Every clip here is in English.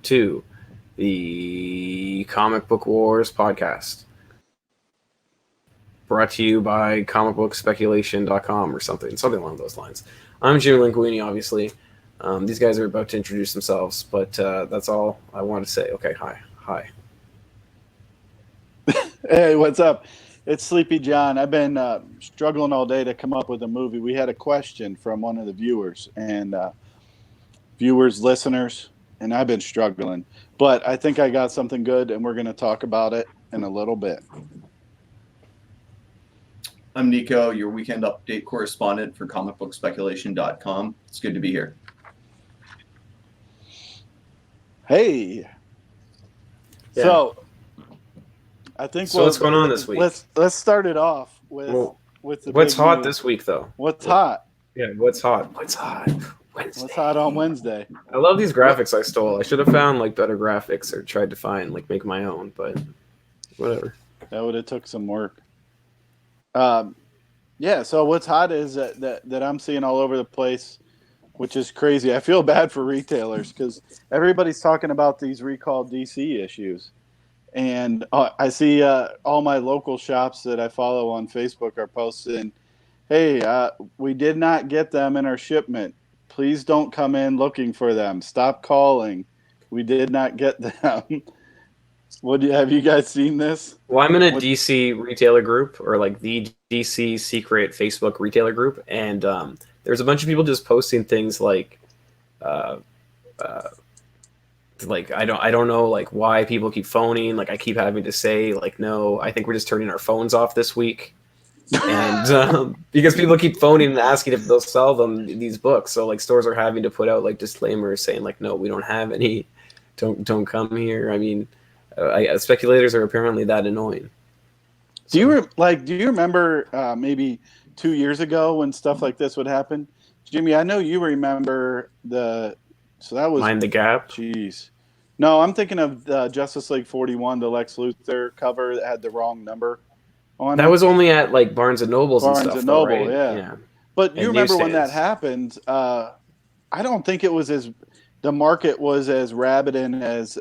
to the Comic Book Wars podcast, brought to you by comicbookspeculation.com or something along those lines. I'm Jimmy Linguini, obviously. These guys are about to introduce themselves, but that's all I want to say. Okay, hi. Hey, what's up? It's Sleepy John. I've been struggling all day to come up with a movie. We had a question from one of the viewers, and listeners, and I've been struggling. But I think I got something good, and we're going to talk about it in a little bit. I'm Nico, your weekend update correspondent for comicbookspeculation.com. It's good to be here. Hey. Yeah. So, I think what's going on this week? Let's start it off with the what's big hot news. this week, though. What's hot? Yeah, what's hot? Wednesday. What's hot on Wednesday? I love these graphics I stole. I should have found better graphics or tried to find make my own, but whatever. That would have took some work. Yeah. So what's hot is that I'm seeing all over the place, which is crazy. I feel bad for retailers because everybody's talking about these recalled DC issues, and I see all my local shops that I follow on Facebook are posting, "Hey, we did not get them in our shipment. Please don't come in looking for them. Stop calling. We did not get them." Have you guys seen this? Well, I'm in a DC retailer group, or the DC secret Facebook retailer group, and there's a bunch of people just posting things I don't know why people keep phoning. I keep having to say no, I think we're just turning our phones off this week. And because people keep phoning and asking if they'll sell them these books, so stores are having to put out disclaimers saying no, we don't have any, don't come here. I mean, speculators are apparently that annoying. Do you remember maybe 2 years ago when stuff like this would happen? Jimmy, I know you remember that was Mind the Gap. Jeez, no, I'm thinking of Justice League 41, the Lex Luthor cover that had the wrong number on that it. Was only at Barnes and Nobles and stuff. Barnes and Noble, right? yeah. But you remember when that happened? I don't think it was the market was as rabid and as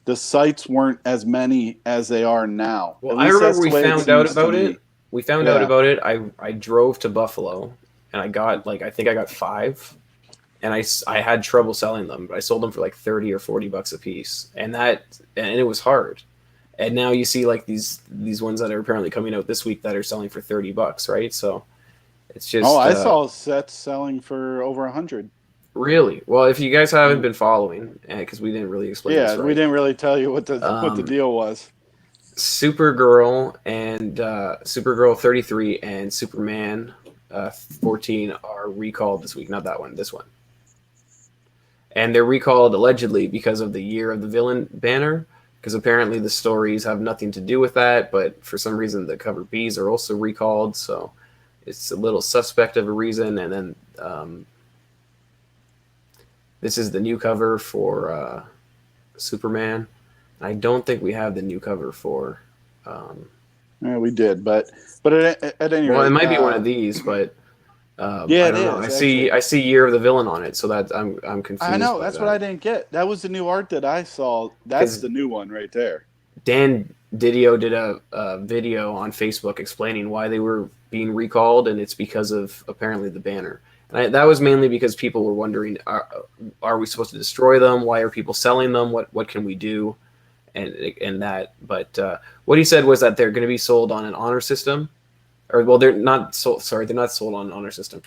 the sites weren't as many as they are now. Well, I remember we found out about it. We found out about it. I drove to Buffalo, and I got I think I got 5, and I had trouble selling them, but I sold them for $30 or $40 a piece, and it was hard. And now you see these ones that are apparently coming out this week that are selling for $30, right? So it's just. Oh, I saw sets selling for over 100. Really? Well, if you guys haven't been following, because we didn't really explain this, right? We didn't really tell you what the deal was. Supergirl and Supergirl 33 and Superman 14 are recalled this week. Not that one, this one. And they're recalled allegedly because of the Year of the Villain banner, because apparently the stories have nothing to do with that, but for some reason the cover Bs are also recalled, so it's a little suspect of a reason. And then this is the new cover for Superman. I don't think we have the new cover for. Yeah, we did, but at any rate, well, it might be one of these, but I don't know. I see Year of the Villain on it, so that I'm confused. I know that's what I didn't get. That was the new art that I saw. That's the new one right there. Dan Didio did a video on Facebook explaining why they were being recalled, and it's because of apparently the banner. And that was mainly because people were wondering, are we supposed to destroy them? Why are people selling them? What can we do? And that. But what he said was that they're going to be sold on an honor system. Or, well, they're not sold. Sorry, they're not sold on an honor system.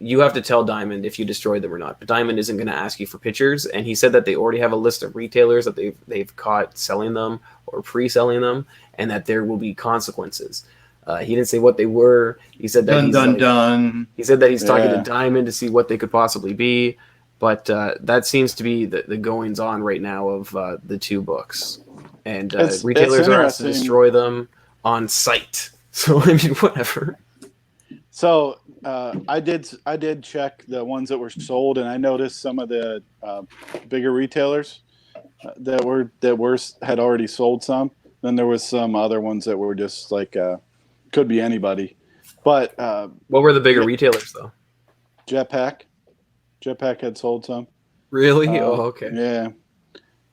You have to tell Diamond if you destroy them or not. But Diamond isn't going to ask you for pictures. And he said that they already have a list of retailers that they've caught selling them or pre-selling them, and that there will be consequences. He didn't say what they were. He said that He said that he's talking to Diamond to see what they could possibly be. But that seems to be the goings on right now of the two books. And retailers are asked to destroy them on site. So I mean, whatever. So I did check the ones that were sold, and I noticed some of the bigger retailers that had already sold some. Then there was some other ones that were just could be anybody. But what were the bigger retailers though? Jetpack had sold some. Really? Oh, okay. Yeah.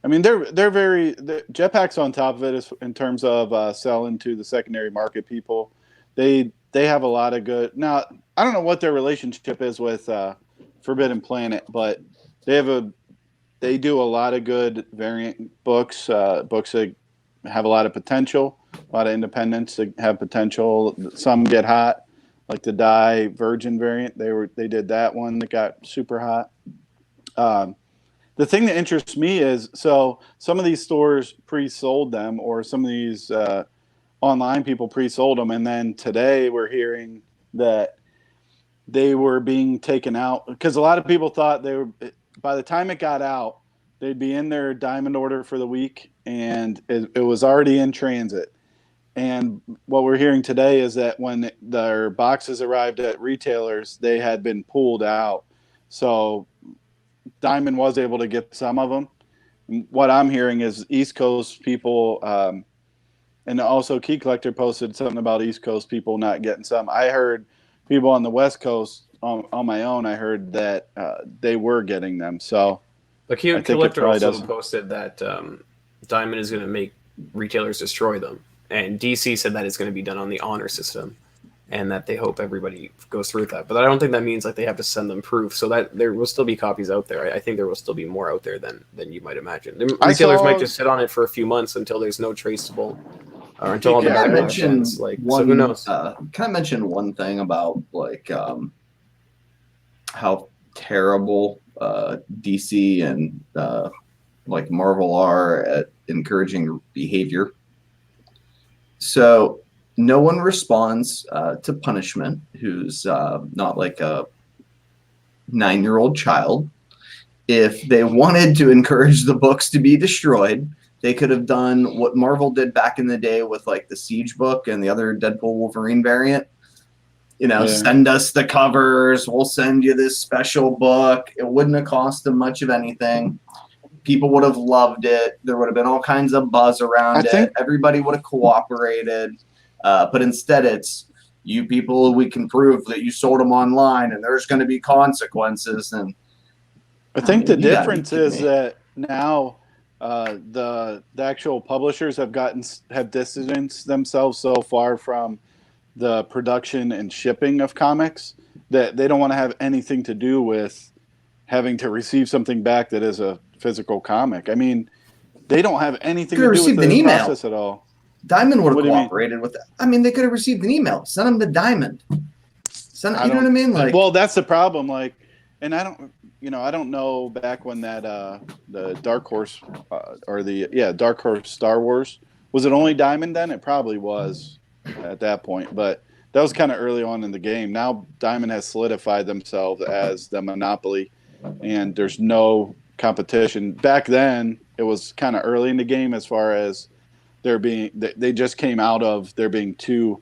I mean, Jetpack's on top of it in terms of selling to the secondary market people. They have a lot of good. Now, I don't know what their relationship is with Forbidden Planet, but they do a lot of good variant books, books that have a lot of potential, a lot of independents that have potential. Some get hot, like the Die Virgin variant. They did that one that got super hot. The thing that interests me is, so some of these stores pre-sold them, or some of these online people pre-sold them, and then today we're hearing that they were being taken out because a lot of people thought they were, by the time it got out, they'd be in their diamond order for the week, and it was already in transit. And what we're hearing today is that when their boxes arrived at retailers, they had been pulled out. So Diamond was able to get some of them. What I'm hearing is East Coast people, and also Key Collector posted something about East Coast people not getting some. I heard people on the West Coast, on my own, I heard that they were getting them. So The I think it Collector probably also doesn't. posted that Diamond is going to make retailers destroy them, and DC said that it's going to be done on the honor system, and that they hope everybody goes through with that. But I don't think that means like they have to send them proof, so that there will still be copies out there. I think there will still be more out there than you might imagine. The retailers might just sit on it for a few months until there's no traceable, or until all the Can I backlash mention ends. Like, one? so who knows? Can I mention one thing about like how terrible DC and like Marvel are at encouraging behavior? So no one responds to punishment who's not like a 9-year-old child. If they wanted to encourage the books to be destroyed, they could have done what Marvel did back in the day with like the Siege book and the other Deadpool Wolverine variant. Send us the covers. We'll send you this special book. It wouldn't have cost them much of anything. People would have loved it. There would have been all kinds of buzz around it. Everybody would have cooperated. But instead, it's you people. We can prove that you sold them online, and there's going to be consequences. And I think the difference is that now the actual publishers have distanced themselves so far from the production and shipping of comics that they don't want to have anything to do with having to receive something back that is a physical comic. I mean, they don't have anything to do with the process at all. Diamond would have cooperated with that. I mean, they could have received an email. Send them to Diamond. You know what I mean? Like, well, that's the problem. Like, and I don't know back when that the Dark Horse Dark Horse Star Wars, was it only Diamond then? It probably was at that point, but that was kind of early on in the game. Now Diamond has solidified themselves as the monopoly, and there's no competition. Back then, it was kind of early in the game as far as they just came out of there being two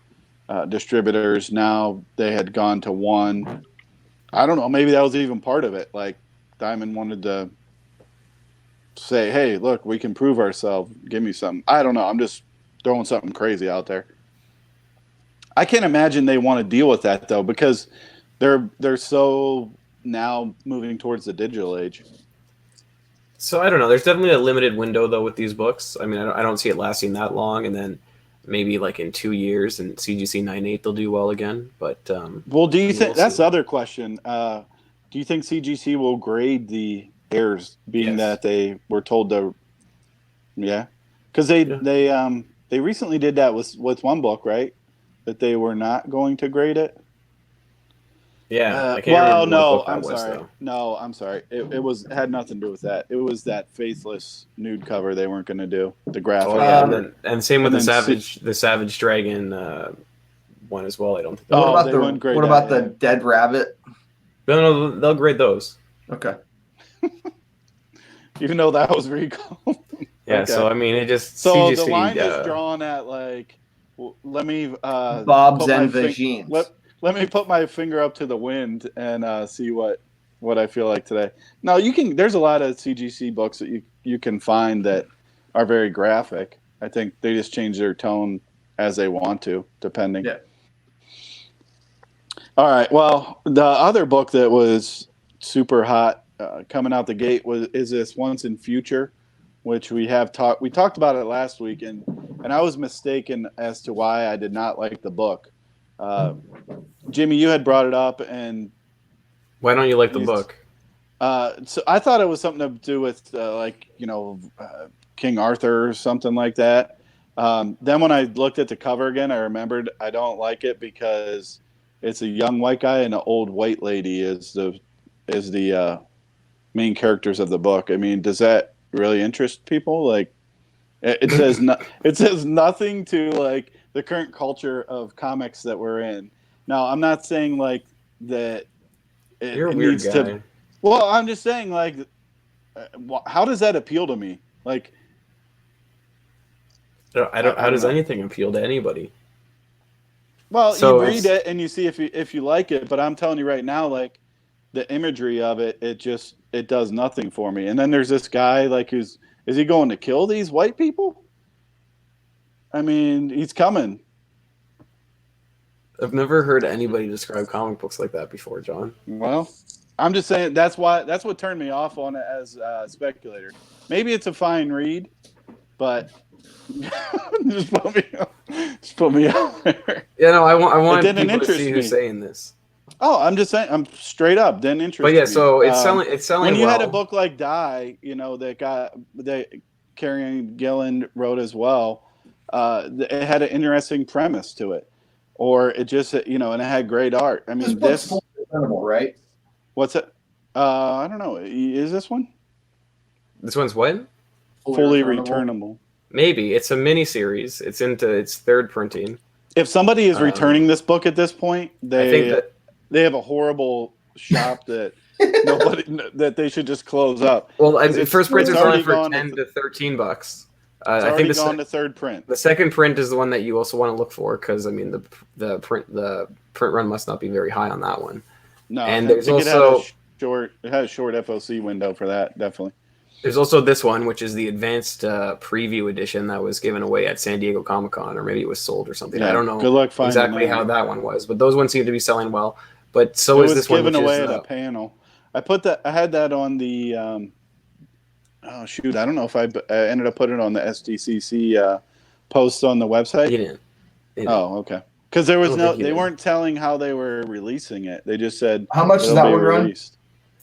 distributors. Now they had gone to one. I don't know. Maybe that was even part of it. Like Diamond wanted to say, "Hey, look, we can prove ourselves. Give me something." I don't know. I'm just throwing something crazy out there. I can't imagine they want to deal with that though, because they're so now moving towards the digital age. So I don't know. There's definitely a limited window though with these books. I mean, I don't see it lasting that long, and then maybe like in 2 years and CGC 9.8 they'll do well again. But well, do you think that's the other question? Do you think CGC will grade the errors, being that they were told to? Yeah, because they recently did that with one book, right? That they were not going to grade it. Yeah. I can't remember what book that was, sorry. No, I'm sorry. It had nothing to do with that. It was that faceless nude cover they weren't going to do, the graphic. Oh, yeah. And same with the Savage Dragon one as well. I don't think. What about the Dead Rabbit? No, they'll grade those. Okay. Even though that was recalled. Yeah. Okay. So I mean, it just CGC, the line is drawn at like. Let me Bob's and Vagines. Let me put my finger up to the wind and see what I feel like today. Now there's a lot of CGC books that you can find that are very graphic. I think they just change their tone as they want to, depending. Yeah. All right. Well, the other book that was super hot coming out the gate is this Once in Future, which we talked about it last week, and I was mistaken as to why I did not like the book. Jimmy, you had brought it up, and Why don't you like the book? so I thought it was something to do with King Arthur or something like that. Then when I looked at the cover again, I remembered I don't like it because it's a young white guy and an old white lady is the main characters of the book. I mean, does that really interest people? Like, it says it says nothing to like the current culture of comics that we're in. Now, I'm not saying like that. You're a weird needs guy. to. Well, I'm just saying like, how does that appeal to me? Like, I don't. How I does don't know. anything appeal to anybody? well, So you read it's- it and you see if you like it. But I'm telling you right now, like the imagery of it, it does nothing for me. And then there's this guy like is he going to kill these white people? I mean, he's coming. I've never heard anybody describe comic books like that before, John. Well, I'm just saying that's what turned me off on it as a speculator. Maybe it's a fine read, but just put me out there. Yeah, no, I want didn't people to interest see me. who's saying this. Oh, I'm just saying. I'm straight up. Didn't interest But yeah, me. so it's selling. It's selling. When you well. had a book like Die, that Karen Gillan wrote as well. It had an interesting premise to it, or it just and it had great art. I mean, book's fully returnable, right? what's it? I don't know. Is this one This one's what? fully returnable? Maybe it's a mini series. It's into its third printing. If somebody is returning this book at this point, I think they have a horrible shop that that they should just close up. Well, It's- first print is it's only already for gone to $10 to $13. It's I already think gone to third print. the second print is the one that you also want to look for because I mean the print run must not be very high on that one. No, And I there's think also it had a short FOC window for that, definitely. there's also this one which is the advanced preview edition that was given away at San Diego Comic-Con, or maybe it was sold or something. Yeah, I don't know good luck finding exactly that. how that one was, but those ones seem to be selling well. But so It is was this one, given which away is at a panel. I had that on the. Oh shoot! I don't know if I ended up putting it on the SDCC post on the website. you didn't. Oh, okay. Because there was I don't no, think you they did. weren't telling how they were releasing it. They just said How much does it'll that be one run? released.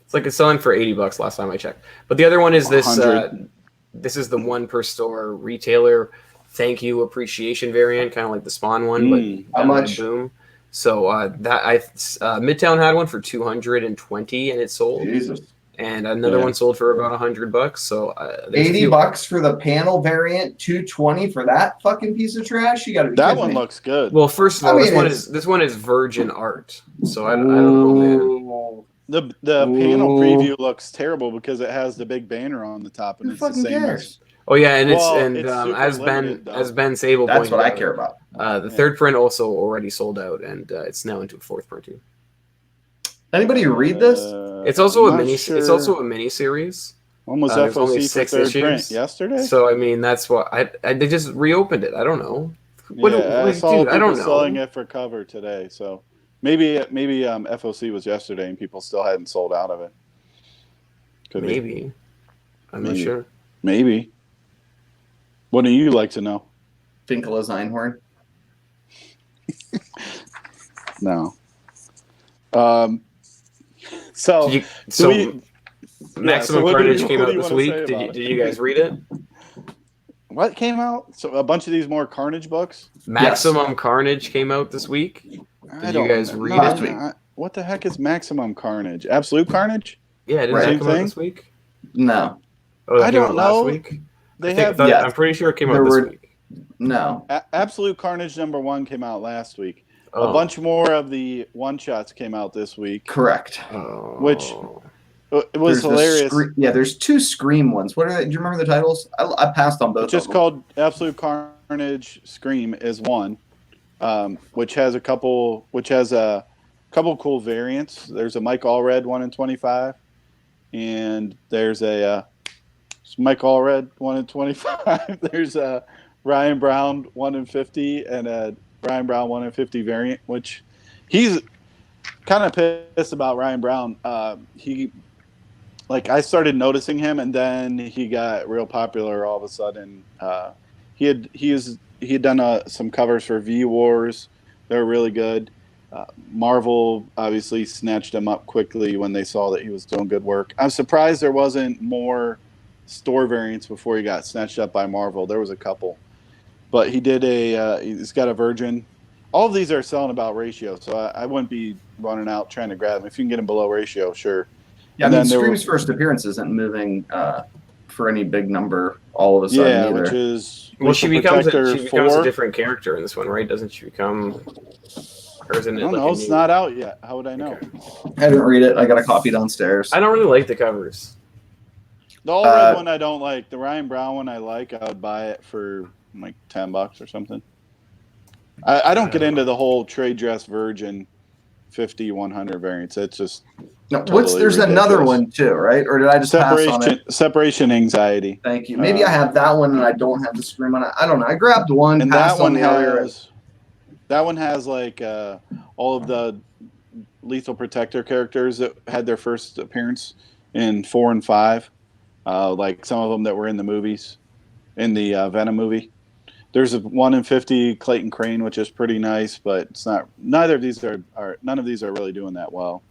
It's like it's selling for $80 last time I checked. But the other one is this. 100. This is the one per store retailer thank you appreciation variant, kind of like the Spawn one, but How done by much? Boom. So Midtown had one for $220 and it sold, Jesus. and another Yeah. one sold for about $100. So there's a $80 few- for the panel variant, $220 for that fucking piece of trash. You got to be That kidding one me. looks good. Well, first of I all, mean, this one is virgin art. So I don't know, man. Ooh. The panel preview looks terrible because it has the big banner on the top, and Who it's the fucking same cares? Oh yeah, and Well, it's it's super as limited, though. Ben Sable That's pointed what I out, care about. the third print also already sold out, and it's now into fourth printing. Anybody read this? It's also I'm a not mini. sure. It's also a mini series. When was there's only FOC for 6 third issues. print? Yesterday? So I mean, that's what they just reopened it. I don't know. I saw dude, I don't people know. selling it for cover today. So maybe FOC was yesterday and people still hadn't sold out of it. Could be. Maybe. I'm not Maybe. sure. Maybe. What do you like to know? Finkela's Einhorn. No. So Did you- do so we- Maximum what do Carnage you- came what out do you this wanna week. say about it? Did you guys read it? what came out? So a bunch of these more Carnage books. Maximum Carnage came out this week. I Did you guys know. read Last it? week. What the heck is Maximum Carnage? Absolute Carnage? Yeah, didn't Right. that Same come out thing? this week? No. Oh, that I came don't out know. last week. They I think have that- Yes. I'm pretty sure it came out There this were- week. No. Absolute Carnage #1 came out last week. Oh. A bunch more of the one shots came out this week. Correct. Oh. Which- It was There's the hilarious. there's 2 Scream ones. What are they? Do you remember the titles? I passed on both. Just of them. called Absolute Carnage Scream is one, which has a couple cool variants. There's a Mike Allred 1 in 25, and there's a Mike Allred 1 in 25. There's a Ryan Brown 1 in 50 and a Ryan Brown 1 in 50 variant, which he's kind of pissed about Ryan Brown. He like I started noticing him, and then he got real popular all of a sudden. He had done some covers for V Wars. They were really good. Marvel obviously snatched him up quickly when they saw that he was doing good work. I'm surprised there wasn't more store variants before he got snatched up by Marvel. There was a couple, but he did he's got a Virgin. All of these are selling about ratio, so I wouldn't be running out trying to grab them. If you can get them below ratio, sure. Yeah, and I mean, Scream's first appearance isn't moving for any big number all of a sudden either. Which is she becomes a different character in this one, right? Doesn't she become? Or isn't it? No, it's not out yet. How would I know? Okay. I didn't read it. I got a copy downstairs. I don't really like the covers. The all red one I don't like. The Ryan Brown one I like. I would buy it for like $10 or something. I don't get into the whole trade dress Virgin 50, 100 variants. It's just there's ridiculous. Another one too, right? Or did I just pass on it? Separation anxiety. Thank you. Maybe I have that one and I don't have the Scream on it. I don't know. I grabbed one. And that one has like all of the Lethal Protector characters that had their first appearance in 4 and 5. Like some of them that were in the movies, in the Venom movie. There's a 1 in 50 Clayton Crane, which is pretty nice, but it's not. None of these are really doing that well.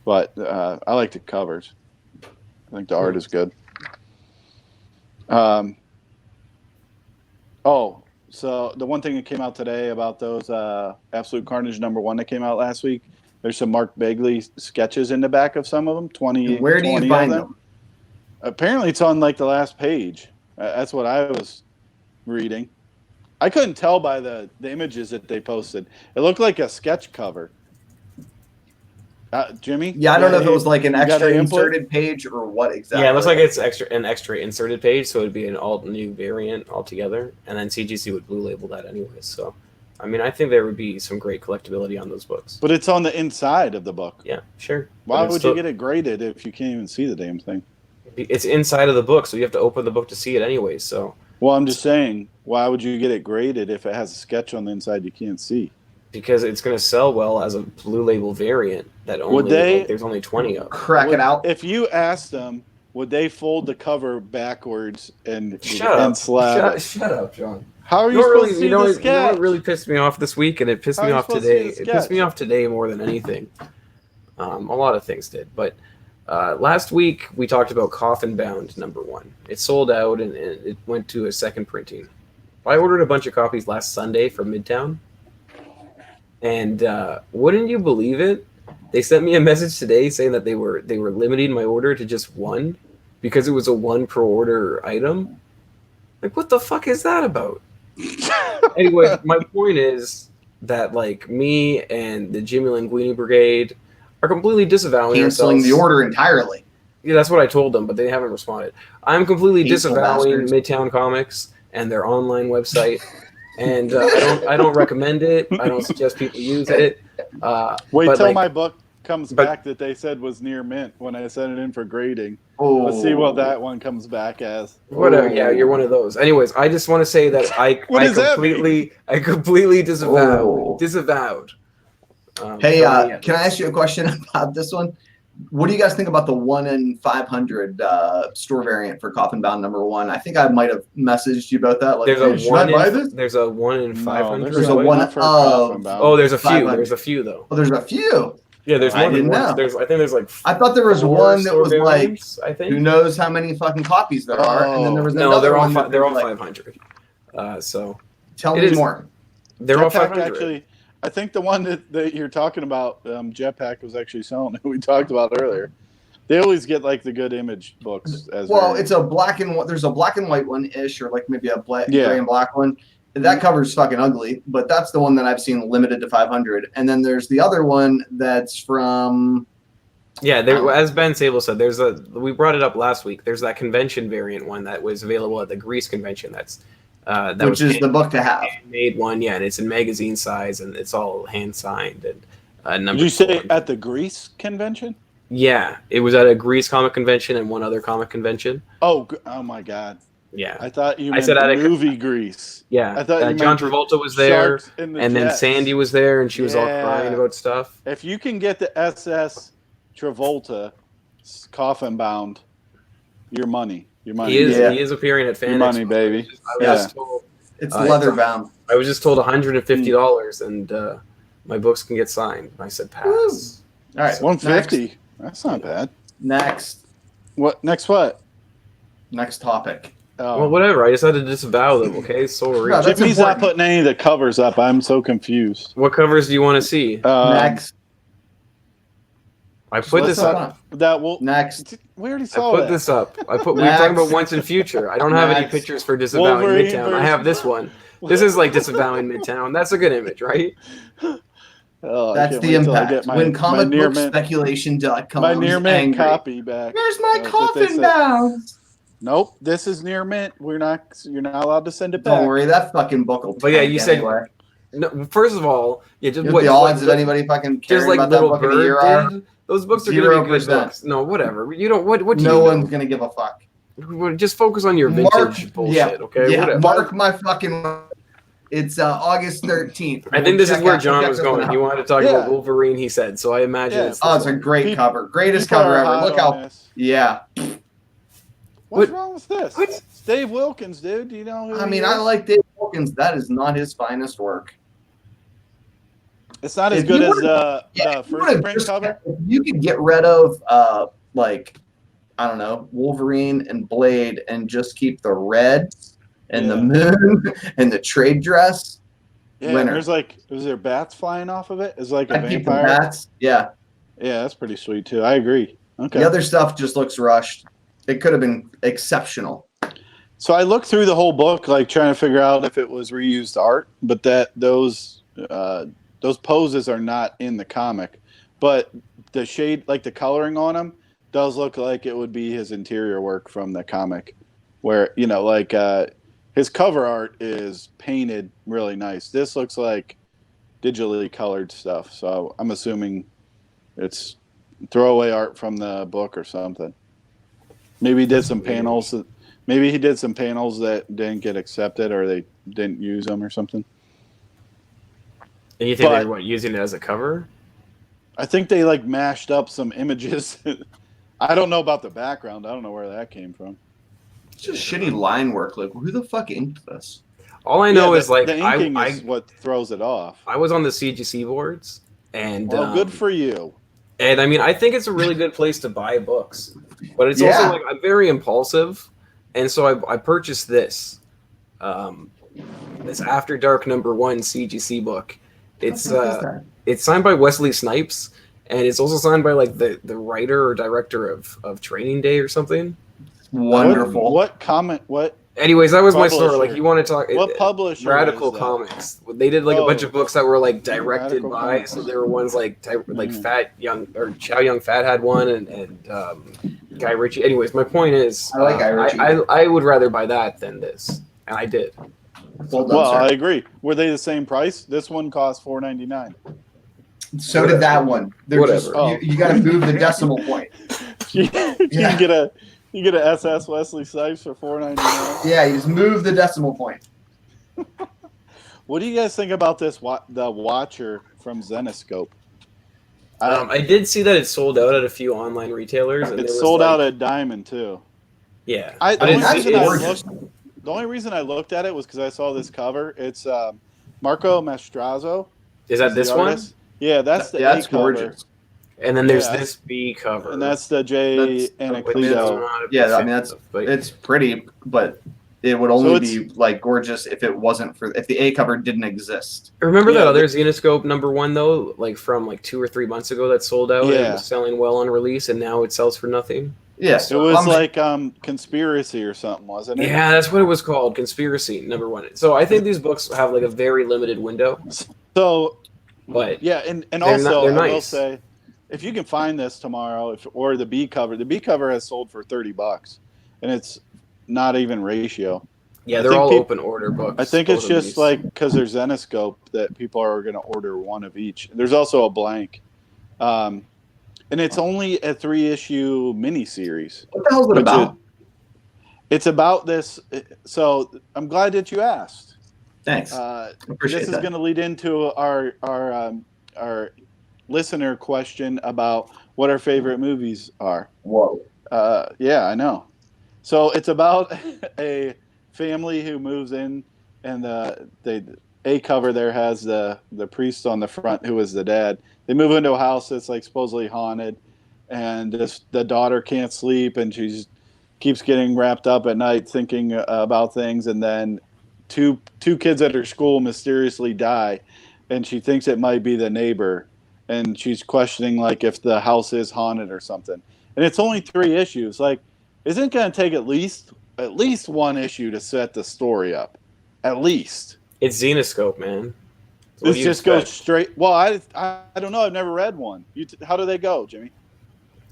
But I like the covers. I think the art is good. So the one thing that came out today about those Absolute Carnage #1 that came out last week, there's some Mark Bagley sketches in the back of some of them. 20. Where do you find them? Apparently, it's on like the last page. That's what I was reading. I couldn't tell by the images that they posted. It looked like a sketch cover. Jimmy? Yeah, I don't know if it was like an extra inserted page or what exactly. Yeah, it looks like it's an extra inserted page, so it'd be an alt new variant altogether, and then CGC would blue label that anyways. So, I mean, I think there would be some great collectability on those books. But it's on the inside of the book. Yeah, sure. Why would you get it graded if you can't even see the damn thing? It's inside of the book, so you have to open the book to see it anyways. So. Well, I'm just saying, why would you get it graded if it has a sketch on the inside you can't see? Because it's going to sell well as a blue label variant that only there's only 20 of. Crack it out. If you asked them, would they fold the cover backwards and slab? Shut up, John. How are you supposed to see the sketch? You know what really pissed me off this week, and it pissed me off today. It pissed me off today more than anything. A lot of things did, but last week we talked about Coffin Bound #1. It sold out and it went to a second printing. I ordered a bunch of copies last Sunday from Midtown, and wouldn't you believe it? They sent me a message today saying that they were limiting my order to just one because it was a 1 per order item. Like, what the fuck is that about? Anyway, my point is that like me and the Jimmy Linguini Brigade are completely disavowing canceling the order entirely. Yeah, that's what I told them, but they haven't responded. I'm completely disavowing Midtown Comics and their online website, and I don't recommend it. I don't suggest people use it. Wait till my book comes back that they said was near mint when I sent it in for grading. Let's see what that one comes back as. Whatever. Yeah, you're one of those. Anyways, I just want to say that I completely disavowed. Hey, can I ask you a question about this one? What do you guys think about the 1 in 500 store variant for Coffin Bound #1? I think I might have messaged you about that. Like, there's a 1 in 500. There's a 1 of. There's a few. 500. There's a few though. Oh, there's a few. Yeah, there's one. I didn't know. I think there's like. I thought there was one that was variants, like, who knows how many fucking copies there are, and then there was another they're all one. They're all 500. So tell me more. They're all 500. Actually, I think the one that you're talking about, Jetpack was actually selling it. We talked about earlier. They always get like the good image books as well. It's a black and white. There's a black and white one ish, or like maybe a gray and black one. That cover's fucking ugly, but that's the one that I've seen limited to 500. And then there's the other one that's from. Yeah, as Ben Sable said, we brought it up last week. There's that convention variant one that was available at the Greece convention. Which is the book to have. Made one, yeah, and it's in magazine size and it's all hand signed and number. Did you say at the Greece convention? Yeah, it was at a Greece comic convention and one other comic convention. Oh my God. Yeah, I thought you meant the movie Grease. Yeah, I thought John Travolta was there, and then Sandy was there, and she was all crying about stuff. If you can get the SS Travolta coffin bound. Your money. He is appearing at Fan Your money, Expo. baby. I was just told, It's leather bound. I was just told $150 and my books can get signed. And I said pass. All right, $150. That's not bad. Next topic. Oh. Well, whatever. I just had to disavow them. Okay, sorry. No, that's Jimmy's not important. putting any of the covers up. I'm so confused. What covers do you want to see? Next. I put this up. Next. We already I saw put that. this up. We were talking about once in future. I don't have any Next. pictures for disavowing Wolverine Midtown. I have this one. This is like disavowing Midtown. That's a good image, right? Oh, I That's can't the wait till I impact. get When near mint, comicbookspeculation.com my near mint angry. copy back. Where's my That's what they coffin said. bound? Nope, this is near mint. You're not allowed to send it back. Don't worry, that fucking book will But yeah, tank you said anyway. no. First of all, yeah, just You know the odds of anybody fucking just caring like about that Little book in a year Bird are? did. Those books are going to be good 0%. books. No, whatever. You don't. What do you No know? one's gonna give a fuck. Just focus on your vintage bullshit, okay? Yeah, Whatever. mark my fucking. It's August 13th. I think this is where John was going. He wanted to talk Yeah. about Wolverine. He said so. I imagine Yeah. it's. Oh, it's a this one. great cover. Greatest People cover are ever. hot Look on how. this. Yeah. What's What? wrong with this? What? It's Dave Wilkins, dude. Do you know who I he mean, is? I like Dave Wilkins. That is not his finest work. It's not as If good you as would've- the if you first would've print just cover. kept- if you could get rid of like I don't know, Wolverine and Blade and just keep the red and the Yeah. moon and the trade dress. Yeah, winner. there's is there bats flying off of it? It's like a I keep the vampire. bats. Yeah. Yeah, that's pretty sweet too. I agree. Okay. The other stuff just looks rushed. It could have been exceptional. So I looked through the whole book, like trying to figure out if it was reused art, but those poses are not in the comic. But the shade, like the coloring on them, does look like it would be his interior work from the comic, where his cover art is painted really nice. This looks like digitally colored stuff, so I'm assuming it's throwaway art from the book or something. Maybe he did some panels. Maybe he did some panels that didn't get accepted, or they didn't use them or something. And you think But- they're using it as a cover? I think they mashed up some images. I don't know about the background. I don't know where that came from. It's just shitty line work. Like, who the fuck inked this? All I know is the inking is I what throws it off. I was on the CGC boards, and Well, good for you. And I mean, I think it's a really good place to buy books, but it's Yeah. also I'm very impulsive, and so I purchased this, this After Dark #1 CGC book. It's it's signed by Wesley Snipes, and it's also signed by the writer or director of Training Day or something. Wonderful. What comment? What Anyways, that was my Publisher. story. You want to talk? What publisher Radical is that? Comics. They did a bunch of books that were directed Radical by. Comics. So there were ones like Fat Young or Chow Young Fat had one, and Guy Ritchie. Anyways, my point is, I like Guy Ritchie. I would rather buy that than this, and I did. Well done, Well, sir. I agree. Were they the same price? This one cost $4.99. So did that one. They're Whatever. Just, you got to move the decimal point. You Yeah. get a SS Wesley Snipes for $4.99. Yeah, you just move the decimal point. What do you guys think about this? The Watcher from Zenescope. I did see that it sold out at a few online retailers. And It there was, sold out at Diamond too. Yeah, The but only it's- reason it's- the only reason I looked at it was because I saw this cover. It's Marco Maestrazzo. is that the this one? artist. Yeah, that's the Yeah, A that's cover, gorgeous. And then there's Yeah. this B cover. and that's the J That's- Anacleto. Yeah, I mean it's pretty, but it would only be gorgeous if it wasn't for if the A cover didn't exist. Remember Yeah, that other Zenescope #1 though, from 2 or 3 months ago that sold out and Yeah. was selling well on release, and now it sells for nothing. Yes, It was Conspiracy or something, wasn't it? Yeah, that's what it was called, Conspiracy #1. So I think these books have a very limited window, So but yeah, and They're also they're I will nice. say, if you can find this tomorrow, or the B cover has sold for $30, and it's not even ratio. yeah, I they're think all peop- open order books. I think both it's of just these. because there's Zenescope that people are going to order one of each. There's also a blank, and it's only a 3-issue miniseries. what the hell is it Which about? It's about this. So I'm glad that you asked. Thanks. Appreciate This is that. going to lead into our listener question about what our favorite movies are. Whoa. Yeah, I know. So it's about a family who moves in, and a cover there has the priest on the front who is the dad. They move into a house that's like supposedly haunted, and the daughter can't sleep, and she's keeps getting wrapped up at night thinking about things, and then two kids at her school mysteriously die, and she thinks it might be the neighbor, and she's questioning like if the house is haunted or something. And it's only 3 issues. Like, isn't it going to take at least one issue to set the story up? At least. It's Zenescope, man. This just goes straight. Well, I don't know. I've never read one. How do they go, Jimmy?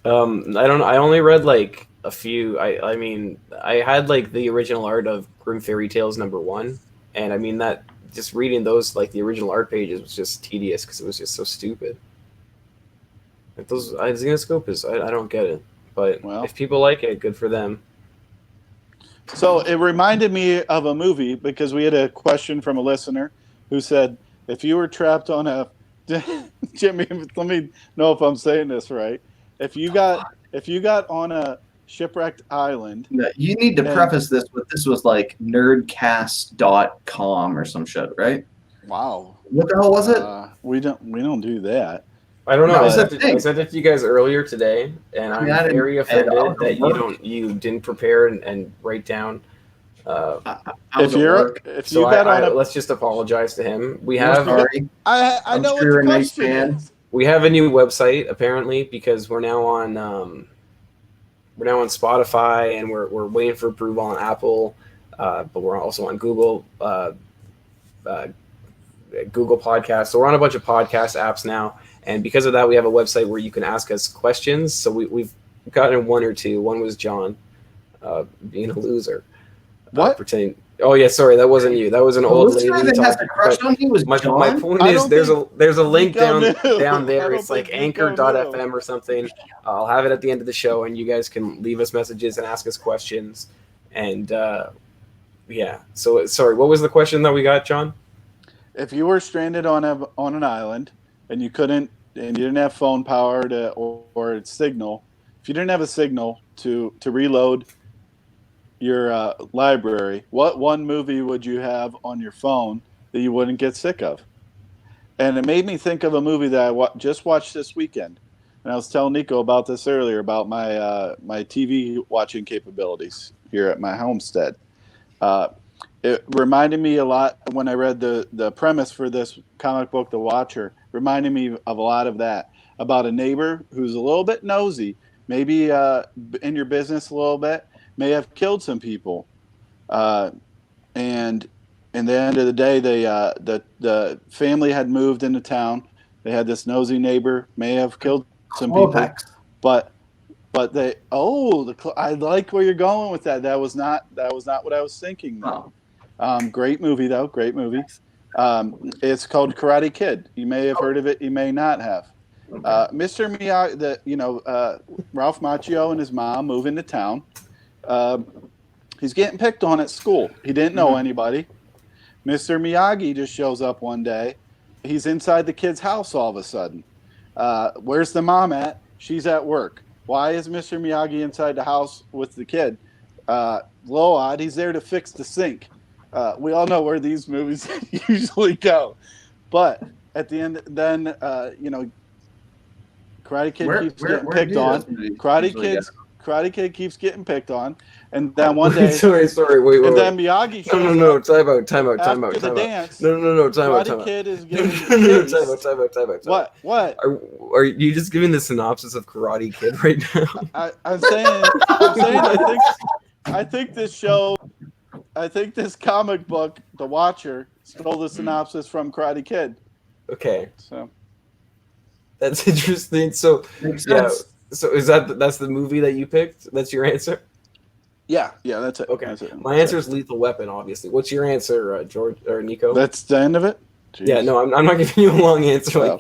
I don't. I only read like a few. I mean, I had like the original art of Grim Fairy Tales #1, and I mean that just reading those like the original art pages was just tedious because it was just so stupid. Like those Zenescope is I don't get it, but if people like it, good for them. So it reminded me of a movie because we had a question from a listener who said, if you were trapped on a Jimmy, let me know if I'm saying this right. If you got on a shipwrecked island. You need to preface this with this was like nerdcast.com or some shit, right? Wow. What the hell was it? We don't do that. I don't know. I sent it to you guys earlier today, and I'm very offended that you didn't prepare and write down. Let's just apologize to him. We have. I know what the question is. We have a new website apparently because we're now on Spotify, and we're waiting for approval on Apple, but we're also on Google Podcasts. So we're on a bunch of podcast apps now. And because of that, we have a website where you can ask us questions. So we've gotten 1 or 2. One was John being a loser. What? Pretending. Oh yeah, sorry, that wasn't you. That was an old lady. That has a crush on you was John? My point is, there's a link down there. It's like anchor.fm or something. I'll have it at the end of the show, and you guys can leave us messages and ask us questions. And yeah. So sorry, what was the question that we got, John? If you were stranded on an island and you didn't have phone power or signal, if you didn't have a signal to reload your library, what one movie would you have on your phone that you wouldn't get sick of? And it made me think of a movie that I just watched this weekend. And I was telling Nico about this earlier about my TV watching capabilities here at my homestead. It reminded me a lot when I read the premise for this comic book, The Watcher. Reminded me of a lot of that, about a neighbor who's a little bit nosy, maybe in your business a little bit, may have killed some people, and at the end of the day, the family had moved into town. They had this nosy neighbor, may have killed some people, but they I like where you're going with that. That was not what I was thinking though. Great movie though, great movie. It's called Karate Kid. You may have heard of it, you may not have. Mr. Miyagi, Ralph Macchio and his mom move into town. He's getting picked on at school. He didn't know anybody. Mr. Miyagi just shows up one day. He's inside the kid's house all of a sudden. Where's the mom at? She's at work. Why is Mr. Miyagi inside the house with the kid? Low odd, he's there to fix the sink. We all know where these movies usually go. But at the end, then, Karate Kid keeps getting picked on. Karate Kid keeps getting picked on. And then one day... Sorry, wait. And then Miyagi shows No, up. time out. After the dance, No, time out. Karate Kid is getting... Time out. What? Are you just giving the synopsis of Karate Kid right now? I'm saying I think this comic book, The Watcher, stole the synopsis from Karate Kid. Okay. So that's interesting. So yeah. So that's the movie that you picked? That's your answer? Yeah, that's it. Okay. That's it. My answer is Lethal Weapon, obviously. What's your answer, George or Nico? That's the end of it? Jeez. Yeah, no, I'm not giving you a long answer.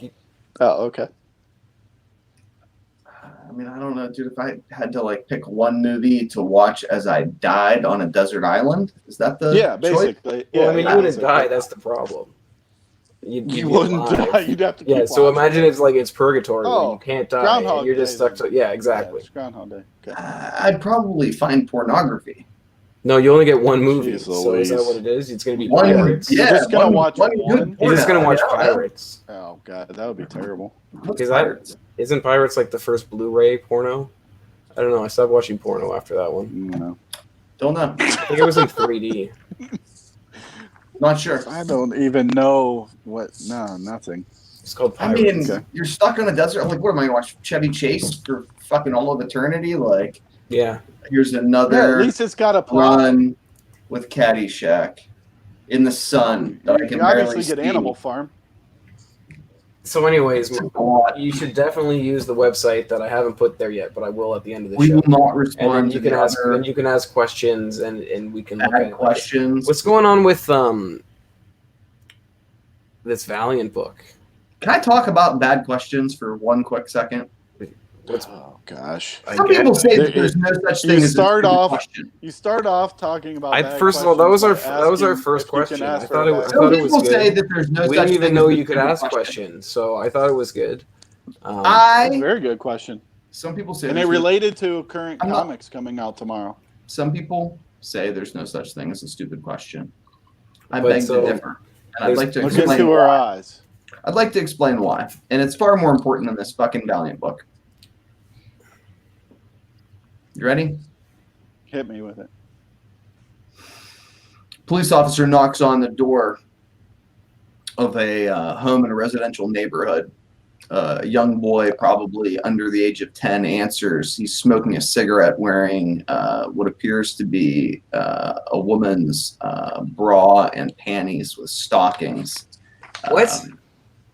Okay. I mean, I don't know, dude. If I had to pick one movie to watch as I died on a desert island, is that the basically? Choice? Well, I mean, you wouldn't die. That's the problem. you'd You be wouldn't alive. die. You'd have to keep Yeah, so watching. imagine it's like it's purgatory where Oh, you can't die Groundhog and you're just Day stuck then. to. Yeah, Yeah, exactly. it's Groundhog Day. Okay. I'd probably find pornography. No, you only get one movie. Jeez So is that Louise. what it is? It's going to be One, Pirates. You're just gonna watch good one? You're just going to watch porno, Pirates. Oh god, that would be terrible. What's Is Pirates? that isn't Pirates like the first Blu-ray porno? I don't know. I stopped watching porno after that one. No. Don't know. I think it was in 3D. Not sure. I don't even know what. No, nothing. It's called I Pirates. mean, Okay. you're stuck on a desert. Like, what am I going to watch? Chevy Chase for fucking all of eternity? Like, Yeah. here's Yeah, another at least it's got a plot. run with Caddyshack in the sun that I can You barely obviously get see. Animal Farm. So, anyways, It's a lot. you should definitely use the website that I haven't put there yet, but I will at the end of the We show. will not And respond then to you can the ask. other Then you can ask questions, and we can look at bad it. questions. What's going on with this Valiant book? Can I talk about bad questions for one quick second? What's Oh gosh. Some people say that There- there's no such you thing as start a stupid off- question. You start off talking about. bad First of all, that was our questions by that was our asking first if you can question. ask I for thought a it bad was Some good. people say that there's no We such didn't even thing know as a you could stupid ask question. questions, so I thought it was good. That's a very good question. Some people say And it there's no- related to current I'm not- comics coming out tomorrow. Some people say there's no such thing as a stupid question. I But beg so to differ, and I'd there's- like to Look explain into our why. eyes. I'd like to explain why, and it's far more important than this fucking Valiant book. You ready? Hit me with it. Police officer knocks on the door of a home in a residential neighborhood. A young boy, probably under the age of 10, answers. He's smoking a cigarette, wearing what appears to be a woman's bra and panties with stockings. What?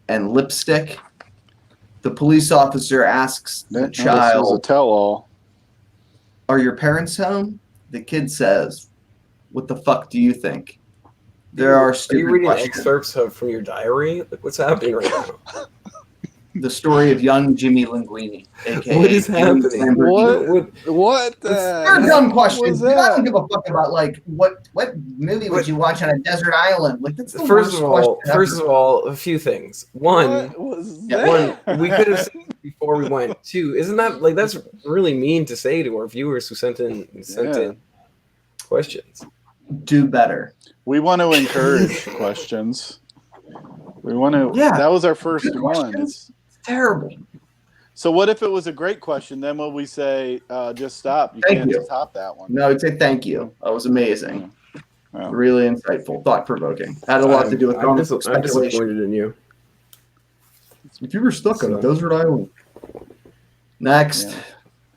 And lipstick. The police officer asks the This is a child, tell-all. "Are your parents home?" The kid says, "What the fuck do you think?" There are Are you stupid reading questions. excerpts from your diary? Like, what's happening right now? The story of young Jimmy Linguini, aka What is Jimmy happening? Lamborghini. What? They're dumb questions. was I don't that? give a fuck about like what movie would you watch on a desert island? Like that's the First worst of all, question ever. a few things. One, What was Yeah, that? we could have said it before we went. Two, isn't that like that's really mean to say to our viewers who sent in questions? Do better. We want to encourage questions. We want to. Yeah. That was our first Good one. questions. It's terrible. So what if it was a great question? Then will we say, just stop? You Thank can't you. top that one. No, I'd say thank you. That was amazing. Yeah. Really insightful, thought provoking. Had a lot to do with comic book I'm speculation. disappointed in you. If you were stuck on a desert island. Next. Yeah.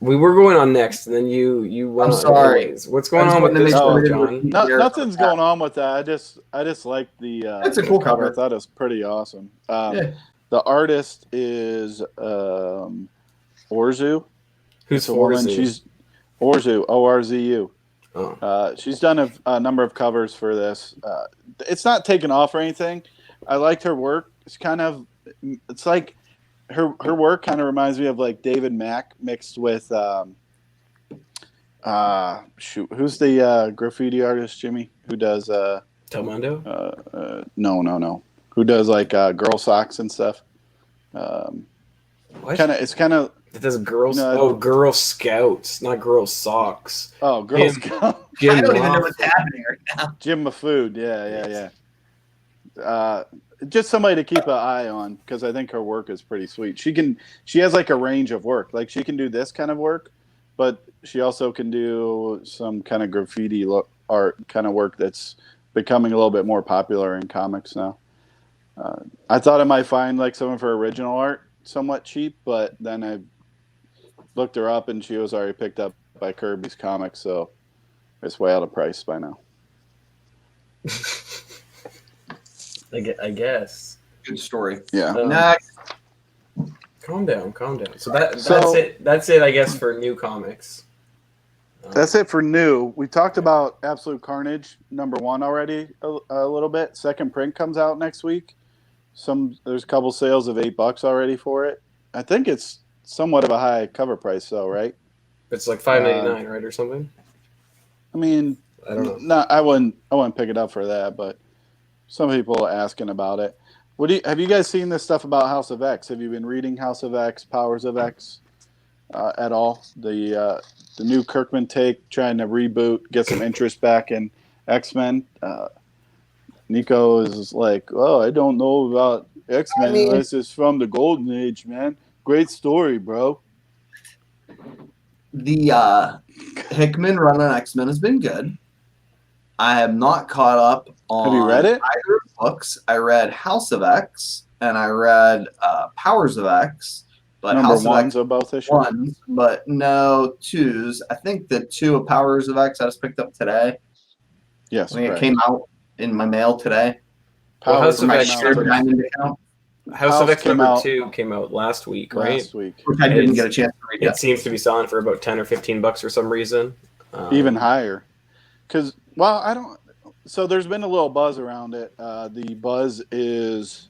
We were going on next, and then you went I'm on. sorry. Anyways, what's going I just on with wanted to this make book, sure John? that we- Nothing's going on with that. I just like the. That's a the cool cover. I thought it was pretty awesome. Yeah. The artist is Orzu. Who's It's a woman. Forzu? She's Orzu. Orzu. Oh. She's done a number of covers for this. It's not taken off or anything. I liked her work. It's like her work kind of reminds me of like David Mack mixed with who's the graffiti artist, Jimmy, who does Telmondo? no, who does like girl socks and stuff. What? It's kind of It does girls. No, Girl Scouts, not Girl Socks. Girl Jim- Scout. Jim I don't even know Moff- what's happening right now. Jim Mafood, yeah. Just somebody to keep an eye on because I think her work is pretty sweet. She has like a range of work. Like she can do this kind of work, but she also can do some kind of graffiti art kind of work that's becoming a little bit more popular in comics now. I thought I might find like some of her original art somewhat cheap, but then I looked her up and she was already picked up by Kirby's Comics, so it's way out of price by now. I guess. Good story. Yeah. Next. Calm down. So So- that's it. That's it, I guess, for new comics. That's it for new. We talked about Absolute Carnage #1 already a little bit. Second print comes out next week. There's a couple sales of $8 already for it. I think it's somewhat of a high cover price though, right? It's like $5.99, right, or something. I mean, I don't know. I wouldn't pick it up for that, but some people are asking about it. Have you guys seen this stuff about House of X? Have you been reading House of X, Powers of X at all? The new Kirkman take, trying to reboot, get some interest back in X-Men. Nico is like, oh, I don't know about I X-Men mean, unless it's from the Golden Age, man. Great story, bro. the Hickman run on X-Men has been good. I have not caught up on Have you read it? either books. I read House of X and I read Powers of X, but Number House of ones X of both issues? ones, but no twos. I think the 2 of Powers of X I just picked up today. Yes, I think it correct. came out in my mail today. Well, Powers House of My X came out shared number diamond account, House of House X came number out 2 came out last week, right? last week. which I And didn't it's- get a chance to read It yet. seems to be selling for about $10 or $15 for some reason. Even higher. Because, well, I don't. So there's been a little buzz around it. The buzz is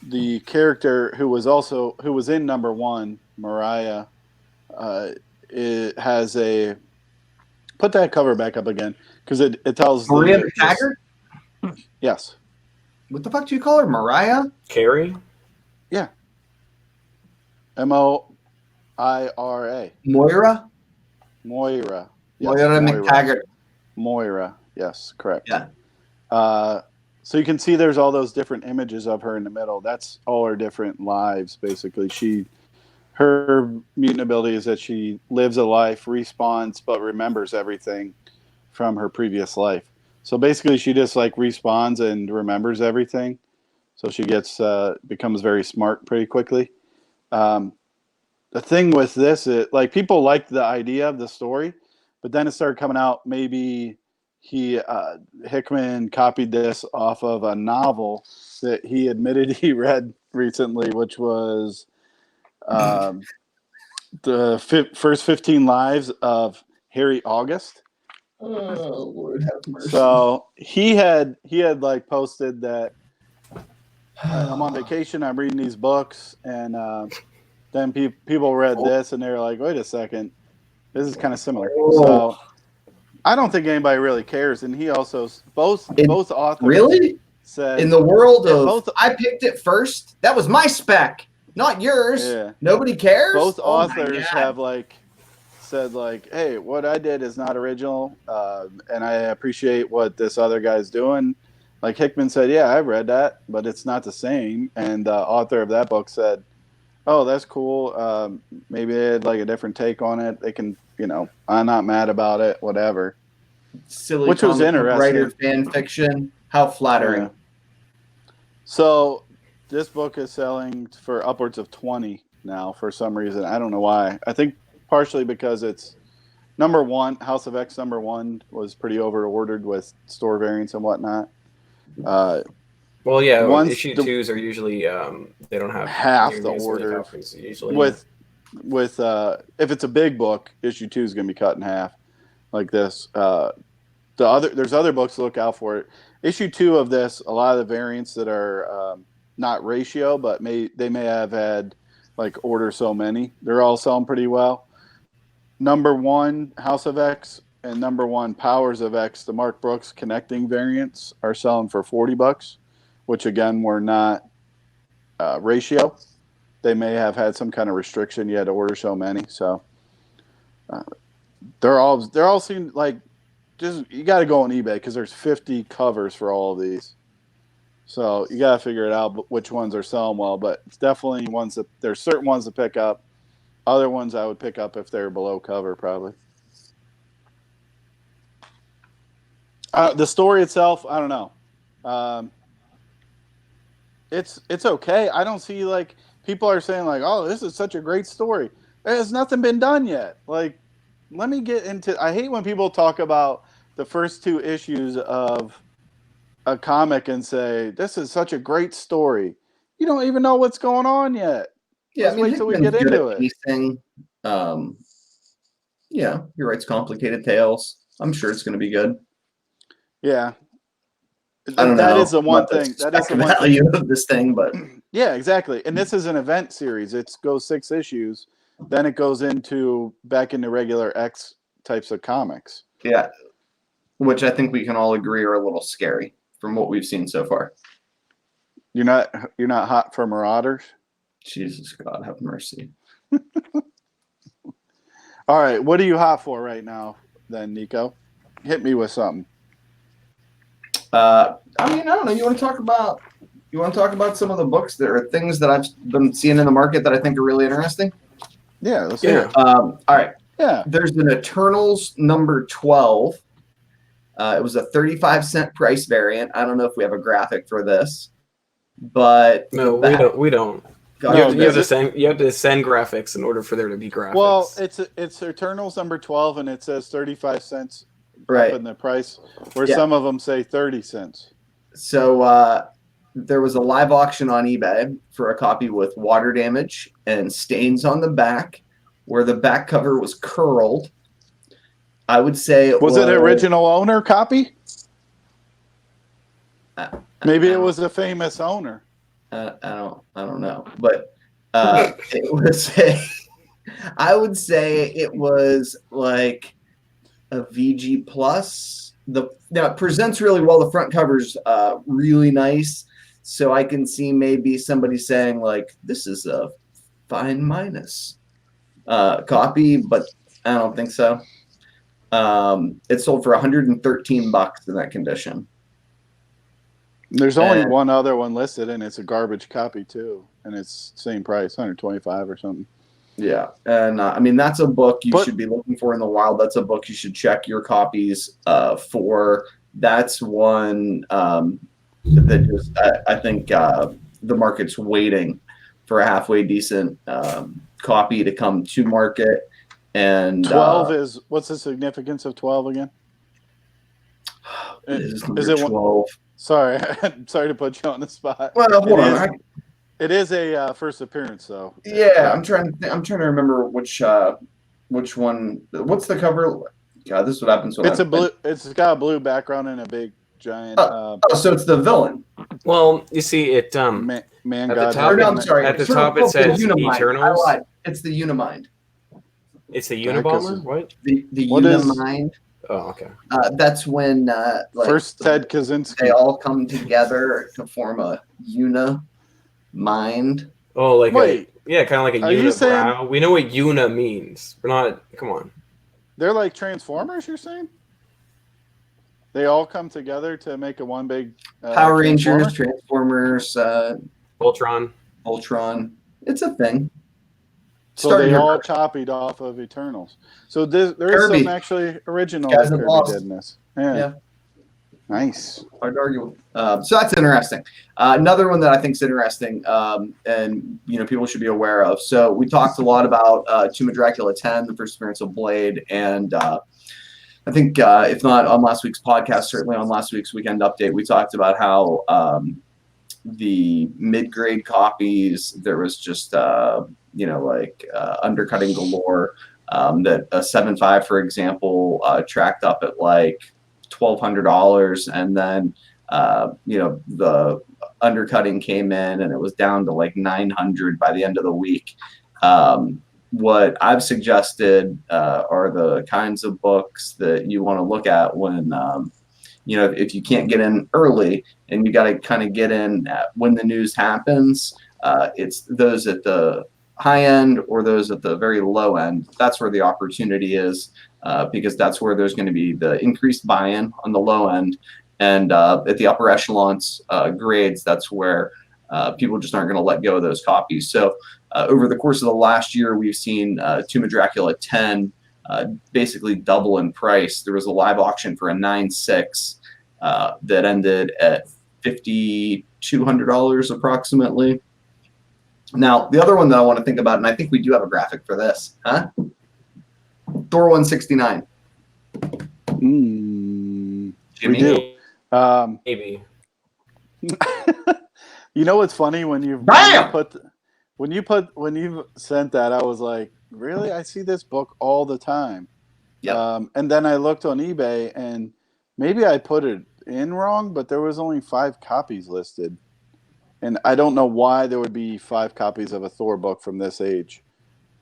the character who was in number 1, Mariah. It has a. Put that cover back up again because it tells Maria the. McTaggart? Yes. What the fuck do you call her? Mariah? Carrie? Moira. Moira? Moira. Yes, Moira McTaggart. Moira. Yes, correct. Yeah. So you can see there's all those different images of her in the middle. That's all her different lives, basically. Her mutant ability is that she lives a life, respawns, but remembers everything from her previous life. So basically, she just like respawns and remembers everything. So she becomes very smart pretty quickly. The thing with this is like people liked the idea of the story, but then it started coming out maybe Hickman copied this off of a novel that he admitted he read recently, which was the first 15 lives of Harry August. Oh, Lord have mercy. So he had like posted that I'm on vacation, I'm reading these books, and then people read this and they were like, wait a second, this is kind of similar. So I don't think anybody really cares. And he also both authors Really? said In the world of I I picked it first, that was my spec, not yours. Yeah. Nobody cares. Both Oh my authors God. have said hey, what I did is not original, and I appreciate what this other guy's doing. Like Hickman said, yeah, I read that, but it's not the same. And the author of that book said, oh, that's cool. Maybe they had like a different take on it. They can, I'm not mad about it, whatever. Silly Which was comic book interesting. writer fan fiction. How flattering. Yeah. So this book is selling for upwards of 20 now for some reason. I don't know why. I think partially because it's number 1, House of X number 1 was pretty over-ordered with store variants and whatnot. Well, yeah, Once issue the- 2s are usually they don't have half nearly the as many order copies usually. with if it's a big book, issue 2 is going to be cut in half like this. There's other books to look out for it. Issue 2 of this, a lot of the variants that are not ratio, but they may have had like order so many. They're all selling pretty well. Number 1, House of X, and number 1, Powers of X, the Mark Brooks connecting variants are selling for $40, which again were not ratio. They may have had some kind of restriction. You had to order so many, so they're all seem like just you got to go on eBay because there's 50 covers for all of these. So you got to figure it out which ones are selling well, but it's definitely ones that there's certain ones to pick up. Other ones I would pick up if they're below cover, probably. The story itself, I don't know. It's okay. I don't see like people are saying like, oh, this is such a great story. There's nothing been done yet. Like, let me get into. I hate when people talk about the first 2 issues of a comic and say this is such a great story. You don't even know what's going on yet. Yeah, Let's wait till we get Hickman's good into at it. pacing. Yeah, he writes complicated tales. I'm sure it's going to be good. Yeah. I don't know. That is the one what the thing. That is the spec one value thing. of this thing, but Yeah, exactly. And this is an event series. It goes 6 issues. Then it goes back into regular X types of comics. yeah, which I think we can all agree are a little scary from what we've seen so far. You're not hot for Marauders? Jesus, God have mercy. All right, what are you hot for right now then, Nico? Hit me with something. I mean, I don't know. You want to talk about some of the books that are things that I've been seeing in the market that I think are really interesting? Yeah, let's hear it. All right. Yeah. There's an Eternals number 12. It was a 35-cent price variant. I don't know if we have a graphic for this, but No, we don't. God, You have to send graphics in order for there to be graphics. Well, it's Eternals number 12, and it says 35 cents right up in the price, where some of them say 30 cents. So there was a live auction on eBay for a copy with water damage and stains on the back, where the back cover was curled. I would say it was it original owner copy? Maybe it was a famous owner. I don't know, but it was I would say it was like a VG plus. Now it presents really well. The front cover's really nice, so I can see maybe somebody saying like, "This is a fine minus copy," but I don't think so. It sold for $113 in that condition. There's only one other one listed, and it's a garbage copy too, and it's same price, 125 or something. Yeah, and I mean that's a book you should be looking for in the wild. That's a book you should check your copies for. That's one that just I think the market's waiting for a halfway decent copy to come to market. And 12 is what's the significance of 12 again? Is it 12? Sorry, sorry to put you on the spot. Well, hold on. It is a first appearance, though. Yeah, I'm trying to remember which one. What's the cover? God, this is what happens when It's got a blue background and a big giant. So it's the villain. Well, you see it. Man at God. the top. I'm sorry. At the top it says Eternals. I lied. It's the Unimind. It's the Unabomber. What? The what Unimind. Oh, okay. That's when first Ted Kaczynski. They all come together to form a Unimind. Oh, like wait. Kind of like a unibrow. We know what Una means. We're not. Come on. They're like Transformers. You're saying? They all come together to make a one big Power Rangers, Transformers, Voltron. It's a thing. So they all copied off of Eternals. So there is some actually original that Kirby did in this. Yeah. Nice. Hard to argue. So that's interesting. Another one that I think is interesting, and people should be aware of. So we talked a lot about Tomb of Dracula 10, the first appearance of Blade, and I think if not on last week's podcast, certainly on last week's Weekend Update, we talked about how the mid-grade copies, there was just undercutting galore. That a 7.5, for example, tracked up at like $1,200, and then the undercutting came in and it was down to like $900 by the end of the week. What I've suggested are the kinds of books that you want to look at when if you can't get in early and you got to kind of get in when the news happens. It's those at the high end or those at the very low end. That's where the opportunity is, because that's where there's going to be the increased buy-in on the low end, and at the upper echelons grades, that's where people just aren't going to let go of those copies. So over the course of the last year, we've seen Tomb of Dracula 10 basically double in price. There was a live auction for a 9.6 that ended at $5,200 approximately. Now, the other one that I want to think about, and I think we do have a graphic for this, Thor 169. We do. Maybe. You know what's funny when you sent that, I was like, really? I see this book all the time. Yeah. And then I looked on eBay, and maybe I put it in wrong, but there was only 5 copies listed. And I don't know why there would be 5 copies of a Thor book from this age.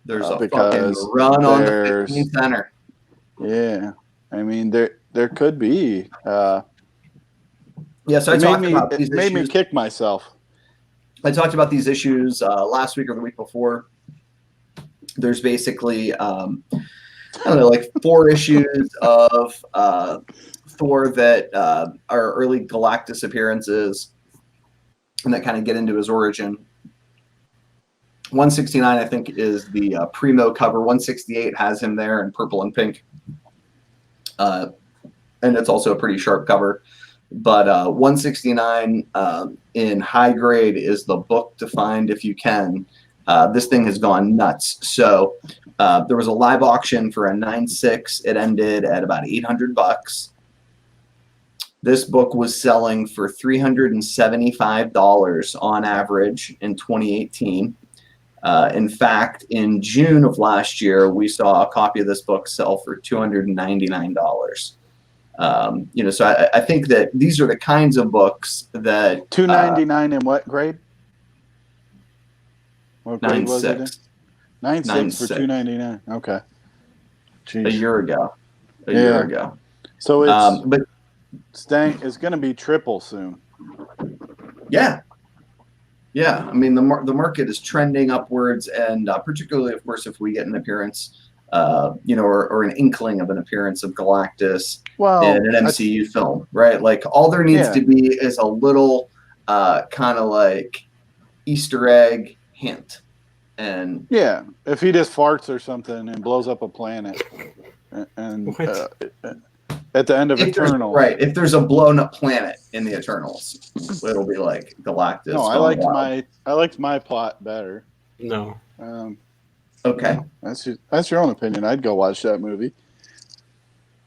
There's a fucking run on the 15 center. Yeah. I mean, there could be. Yeah, so it made me kick myself. I talked about these issues last week or the week before. There's basically, I don't know, like 4 issues of Thor that are early Galactus appearances and that kind of get into his origin. 169, I think, is the primo cover. 168 has him there in purple and pink. And it's also a pretty sharp cover. But 169 in high grade is the book to find if you can. This thing has gone nuts. So there was a live auction for a 9.6. It ended at about $800. This book was selling for $375 on average in 2018. In fact, in June of last year, we saw a copy of this book sell for $299. So I think that these are the kinds of books that $299 in what grade? What grade was it? 9.6 for $299. Okay. Jeez. A year ago. A year ago. So it's going to be triple soon. Yeah. Yeah, I mean the market is trending upwards, and particularly, of course, if we get an appearance, or an inkling of an appearance of Galactus in an MCU film, right? Like all there needs to be is a little kind of like Easter egg hint, and if he just farts or something and blows up a planet, and at the end of Eternals, right? If there's a blown up planet in the Eternals, it'll be like Galactus. No, I liked my plot better. No. Okay. That's your own opinion. I'd go watch that movie.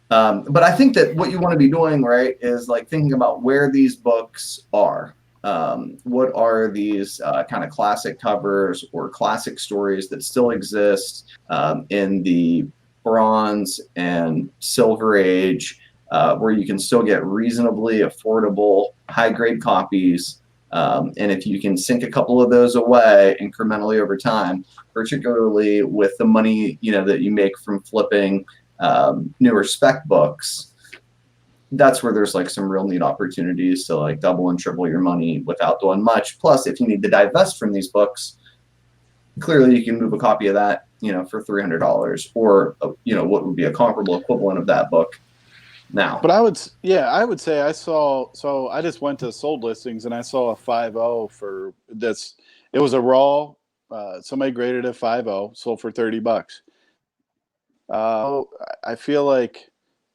But I think that what you want to be doing, right, is like thinking about where these books are. What are these kind of classic covers or classic stories that still exist in the Bronze and Silver Age, where you can still get reasonably affordable high-grade copies. And if you can sink a couple of those away incrementally over time, particularly with the money that you make from flipping newer spec books, that's where there's like some real neat opportunities to like double and triple your money without doing much. Plus, if you need to divest from these books, clearly you can move a copy of that for $300 or what would be a comparable equivalent of that book now. But I would say I just went to sold listings and I saw a 5.0 for this. It was a raw. Somebody graded it 5.0, sold for $30. I feel like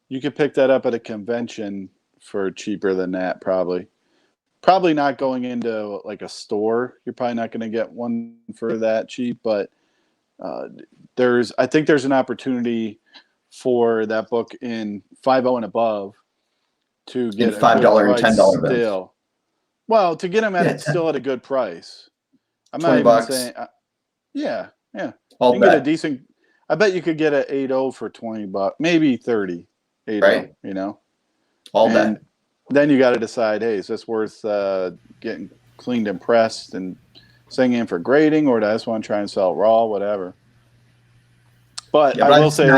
you could pick that up at a convention for cheaper than that. Probably not going into like a store. You're probably not going to get one for that cheap, but I think there's an opportunity for that book in 5.0 and above to get $5 and $10 still. Well, to get them still at a good price. I'm not even saying. Yeah. I'll you can get a decent. I bet you could get an 8.0 for $20, maybe 30. 8.0, right. All bet. Then you got to decide, hey, is this worth getting cleaned and pressed and sending in for grading, or do I just want to try and sell it raw, whatever? But I will say,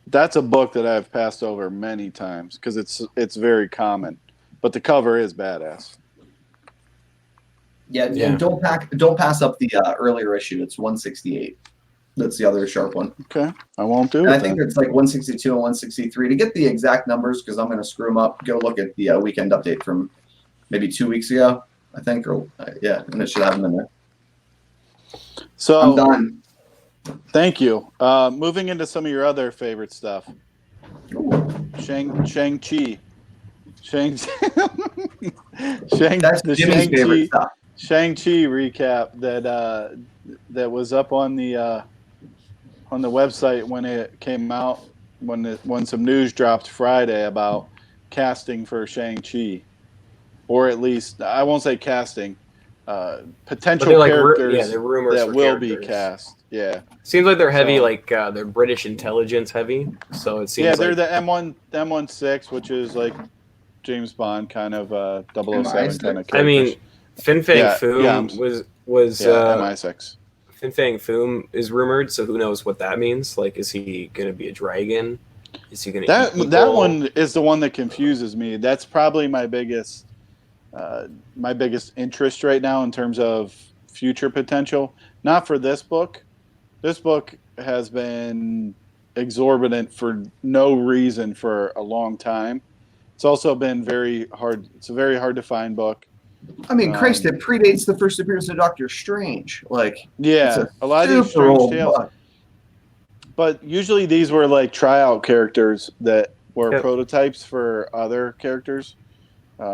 that's a book that I've passed over many times because it's very common, but the cover is badass. Yeah. And don't pass up the earlier issue. It's 168. That's the other sharp one. Okay, I won't do it. I think it's like 162 and 163. To get the exact numbers, because I'm going to screw them up, go look at the weekend update from maybe 2 weeks ago, I think. Or and it should have them in there. So I'm done. Thank you. Moving into some of your other favorite stuff. Shang-Chi. That's Jimmy's favorite stuff. Shang-Chi recap that was up on the website when it came out, when some news dropped Friday about casting for Shang-Chi, or at least I won't say casting, potential characters they're rumors that will characters. Be cast. Yeah, seems like they're heavy, they're British intelligence heavy. So it seems they're the M16, which is like James Bond kind of 007 kind of characters. I mean, Fin Fang Foom was MI6. Fin Fang Foom is rumored, so who knows what that means? Like, is he going to be a dragon? Is he going to that one is the one that confuses me. That's probably my biggest my biggest interest right now in terms of future potential. Not for this book. This book has been exorbitant for no reason for a long time. It's also been very hard. It's a very hard to find book. I mean, Christ, it predates the first appearance of Doctor Strange. Like, it's Yeah, a lot of these super strange old tales. book. But usually these were like tryout characters that were Yep. prototypes for other characters,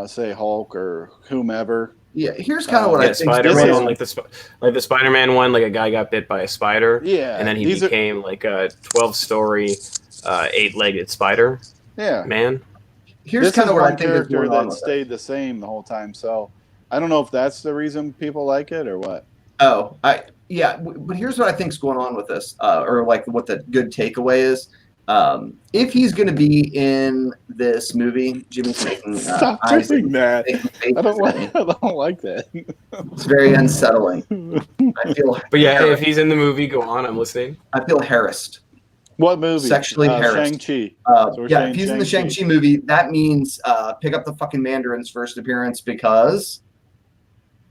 say Hulk or whomever. Yeah, here's kind of what Yeah, I think. Spider-Man, is- like the Spider-Man one, like a guy got bit by a spider, Yeah, and then he these are- became like a 12-story, 8-legged Spider Yeah, Man. Here's this kind is of what I one think is character going on that with it. stayed the same the whole time. So I don't know if that's the reason people like it or what. Oh, but here's what I think's going on with this, or like what the good takeaway is. If he's going to be in this movie, Jimmy's making Stop eyes doing and that. making faces I don't at me. like. I don't like that. It's very unsettling. I feel. But yeah, if harassed. he's in the movie, go on. I'm listening. I feel harassed. What movie? Sexually harassed. Shang-Chi. So we're Yeah, saying if he's in the Shang-Chi. Shang-Chi movie, that means pick up the fucking Mandarin's first appearance because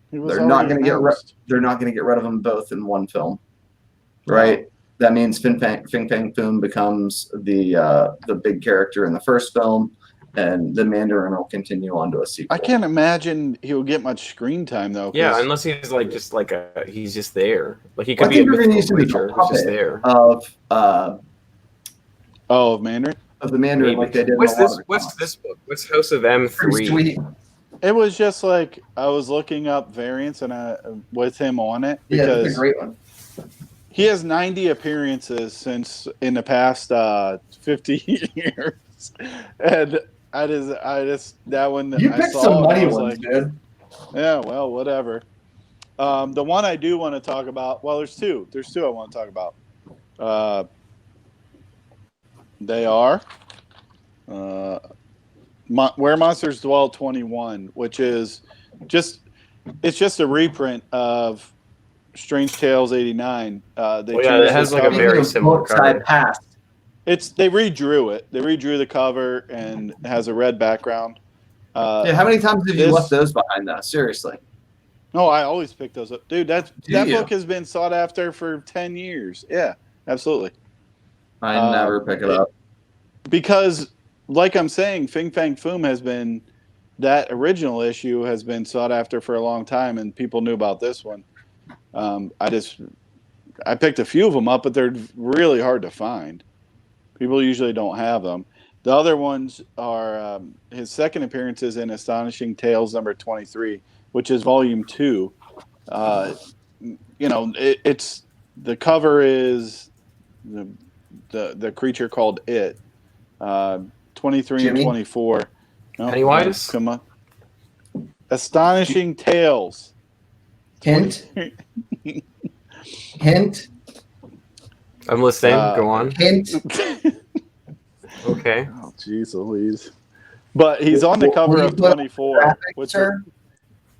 He was they're not already going to get announced. they're not going to get rid of them both in one film, right? That means Fin Fang Foom becomes the big character in the first film, and the Mandarin will continue on to a sequel. I can't imagine he'll get much screen time though. 'cause- Yeah, unless he's like he's just there. Like he Well, could I be a think we're going to mythical use him as a creature who's just puppet there. of Mandarin. the Mandarin, Maybe. like they did. What's in a lot this? of the What's comics. this book? What's House of Pretty M3? sweet. It was just like I was looking up variants and with him on it Yeah, that's because a great one. he has 90 appearances since in the past 50 years, and I just that one You I picked saw some and I money was ones, like, dude. yeah, well, whatever. The one I do want to talk about. Well, there's two. There's two I want to talk about. They are Where Monsters Dwell 21, which is just a reprint of Strange Tales 89. They Well, yeah, changed it has the like a cover. very Speaking of similar books I cover. passed. They redrew it. They redrew the cover and it has a red background. Yeah, how many times have you this- left those behind, though? Seriously. No, I always pick those up, dude. That you? book has been sought after for 10 years. Yeah, absolutely. I never pick it up. Because, like I'm saying, Fin Fang Foom has been that original issue has been sought after for a long time, and people knew about this one. I picked a few of them up, but they're really hard to find. People usually don't have them. The other ones are his second appearances in Astonishing Tales number 23, which is volume 2. It's the cover is the creature called It. 23 Jimmy? and 24. No, Pennywise? come on. Astonishing Tales. Hint. Hint. I'm listening. Go on. Hint. Okay. Oh, jeez Louise. But he's on the cover Will you of put 24, graphics, sir?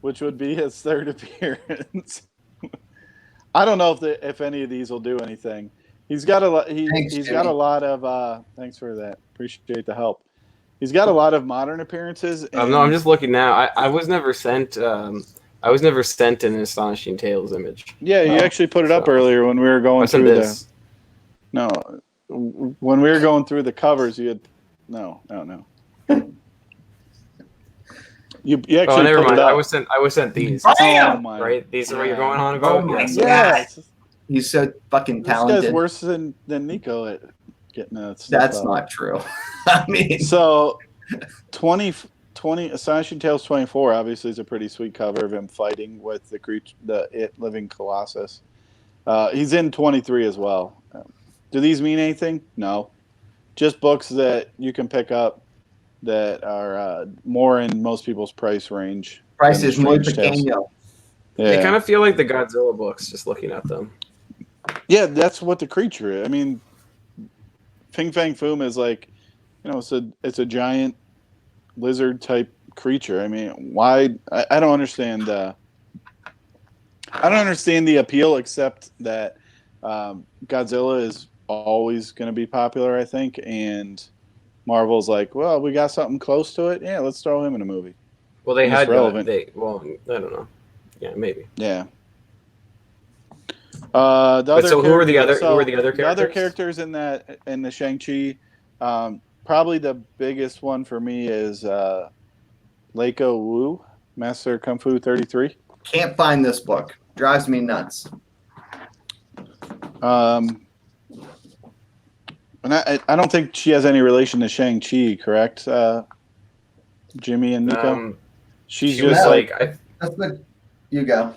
which would be his third appearance. I don't know if any of these will do anything. He's got a lot. He's got a lot of. Thanks for that. Appreciate the help. He's got a lot of modern appearances. No, I'm just looking now. I was never sent. I was never sent an Astonishing Tales image. Yeah, you actually put it up So- earlier when we were going What's in through this? when we were going through the covers. You had no. You actually Oh, never put mind. it up. I was sent these. Oh my! Right? These are what you're God. going on about. Oh my Yes. God. Yes. He's so fucking This guy's talented. worse than Nico at getting that stuff That's up. not true. I mean, So 20 Astonishing Tales 24 obviously is a pretty sweet cover of him fighting with the living Colossus. He's in 23 as well. Do these mean anything? No. Just books that you can pick up that are more in most people's price range. price than is muy Strange Tales. pequeño. They Yeah. kind of feel like the Godzilla books, just looking at them. Yeah, that's what the creature is. I mean, Fin Fang Foom is like, it's a giant lizard type creature. I mean, why? I don't understand. I don't understand the appeal, except that Godzilla is always going to be popular, I think, and Marvel's like, well, we got something close to it. Yeah, let's throw him in a movie. Well, they It's had relevant. well, I don't know. Yeah, maybe. Yeah. So who are the other The other characters? characters in the Shang-Chi, probably the biggest one for me is Leiko Wu, Master Kung Fu 33. Can't find this book. Drives me nuts. And I don't think she has any relation to Shang-Chi, correct? Jimmy and Nico. She's She was just like That's the you go.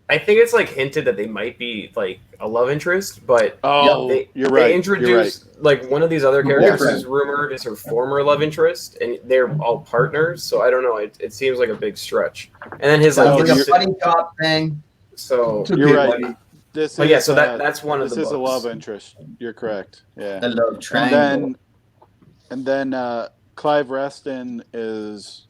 I think it's like hinted that they might be like a love interest, but you're they right. introduced like one of these other characters Boyfriend. is rumored is her former love interest, and they're all partners. So I don't know. It seems like a big stretch. And then his Sounds like like a funny cop thing. so You're right. This but is, yeah, so that's one of the this is books. a love interest. You're correct. Yeah. A love triangle. And then Clive Reston is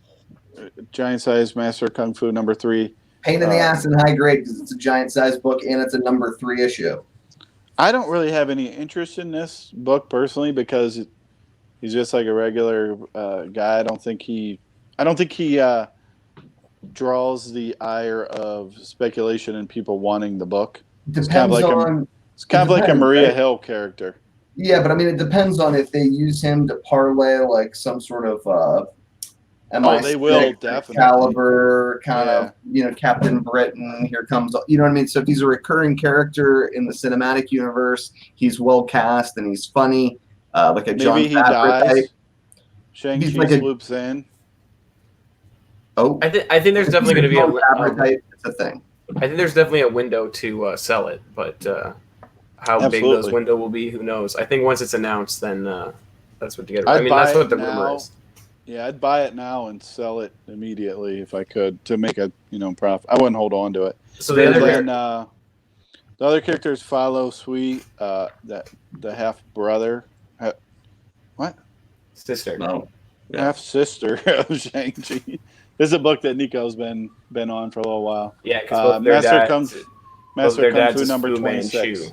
Giant Size Master Kung Fu #3. Pain in the ass in high grade because it's a giant size book and it's a #3 issue. I don't really have any interest in this book personally because he's just like a regular guy. I don't think he draws the ire of speculation and people wanting the book. It's kind of like a Maria right? Hill character. Yeah, but I mean, it depends on if they use him to parlay like some sort of they will definitely caliber kind of, Captain Britain. Here comes, you know what I mean? So if he's a recurring character in the cinematic universe, he's well cast and he's funny, like a John Maybe he Favreau dies. type. Shang-Chi like swoops in. Oh, I think there's definitely going to be John Favreau type. It's a thing. I think there's definitely a window to sell it, but how big those window will be, who knows? I think once it's announced, then that's what you get. I mean, that's what the rumor is. Yeah, I'd buy it now and sell it immediately if I could to make a profit. I wouldn't hold on to it. So the other characters follow Sweet, the half brother, what? Sister. No. Yeah. Half sister of Shang-Chi. This is a book that Nico's been on for a little while. Yeah, because Master Kung Fu #26.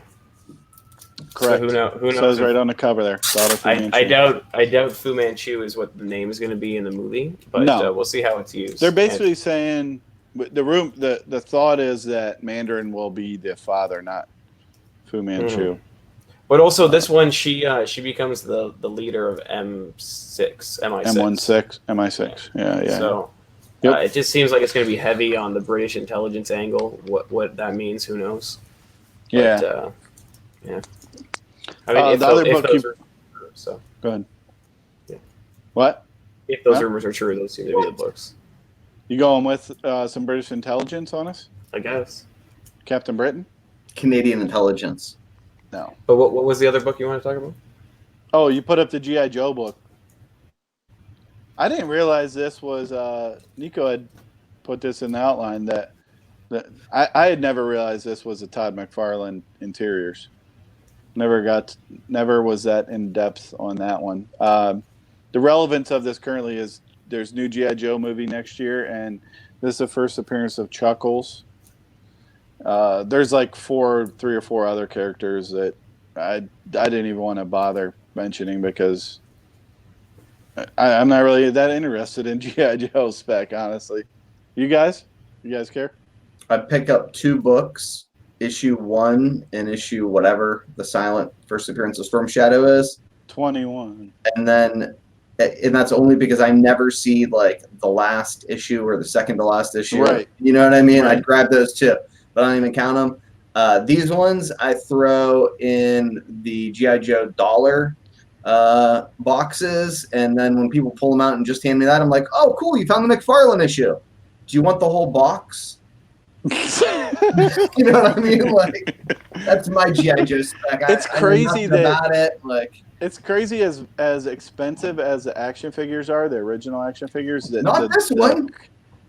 Correct. So who knows? Says right on the cover there. I doubt Fu Manchu is what the name is going to be in the movie, but we'll see how it's used. They're basically saying the thought is that Mandarin will be the father, not Fu Manchu. Mm-hmm. But also this one, she becomes the leader of MI6. MI6. Yeah. So it just seems like it's going to be heavy on the British intelligence angle. What that means, who knows? Yeah. But, yeah. I mean, if the other book those are true, so go ahead. Yeah. What? If those rumors are true, those seem to be the books. You going with some British intelligence on us? I guess. Captain Britain? Canadian intelligence. No. But what was the other book you want to talk about? Oh, you put up the G.I. Joe book. I didn't realize this was Nico had put this in the outline that I had never realized this was a Todd McFarlane Interiors. Never was that in depth on that one. The relevance of this currently is there's new G.I. Joe movie next year, and this is the first appearance of Chuckles. There's like 3 or 4 other characters that I didn't even want to bother mentioning because I'm not really that interested in G.I. Joe spec, honestly. You guys care? I pick up 2 books. Issue 1 and issue whatever the silent first appearance of Storm Shadow is 21, and that's only because I never see like the last issue or the second to last issue, right? You know what I mean? Right. I'd grab those too, but I don't even count them. These ones I throw in the G.I. Joe dollar boxes, and then when people pull them out and just hand me that, I'm like, oh cool, you found the McFarlane issue. Do you want the whole box? You know what I mean? Like, that's my G.I. Joe spec. It's crazy about it. Like, it's crazy as expensive as the action figures are, the original action figures. This one.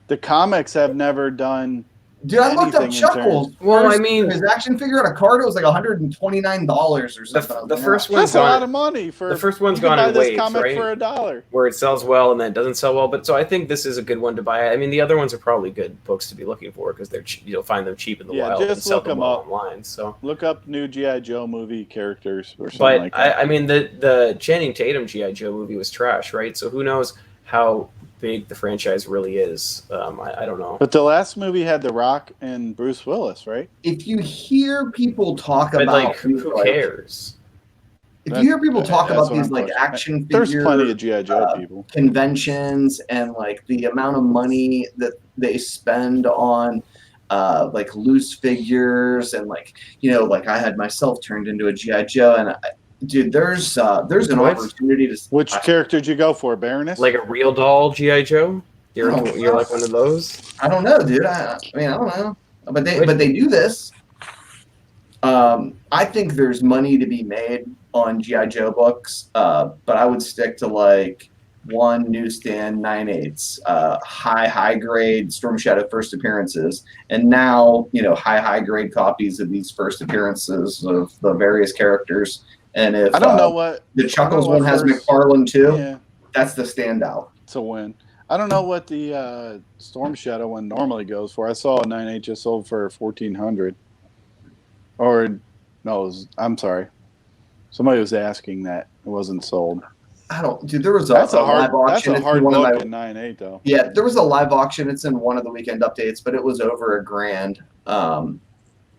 The comics have never done. Dude, I looked up Chuckles. Well, I mean, his action figure on a card was like $129 or something. The first one's that's a lot of money for. The first one's gone in waves, comic right? For $1, where it sells well and then it doesn't sell well. But so I think this is a good one to buy. I mean, the other ones are probably good books to be looking for because you'll find them cheap in the wild and sell them well online. So look up new G.I. Joe movie characters or something like that. I mean, the Channing Tatum G.I. Joe movie was trash, right? So who knows how big the franchise really is. I don't know. But the last movie had The Rock and Bruce Willis, right? If you hear people talk But about like, who cares? if you hear people talk That's about what these I'm like questioning. action There's figure plenty of G.I. Joe people. conventions and like the amount of money that they spend on like loose figures and like like I had myself turned into a GI Joe and dude there's an What? opportunity to Which character did you go for, Baroness? Like a real doll GI Joe? You're like one of those? I don't know, dude. I mean I don't know, but What? they do this. I think there's money to be made on GI Joe books, but I would stick to like one newsstand 9/8, high grade Storm Shadow first appearances, and now high grade copies of these first appearances of the various characters. And if I don't know what the Chuckles one has McFarlane too, yeah, that's the standout. it's a win. I don't know what the Storm Shadow one normally goes for. I saw a 9/8 just sold for $1,400. Or no, I'm sorry. Somebody was asking that. It wasn't sold. I don't, dude. There was That's a live auction. That's a hard look at 9/8 though. Yeah, there was a live auction. It's in one of the weekend updates, but it was over $1,000,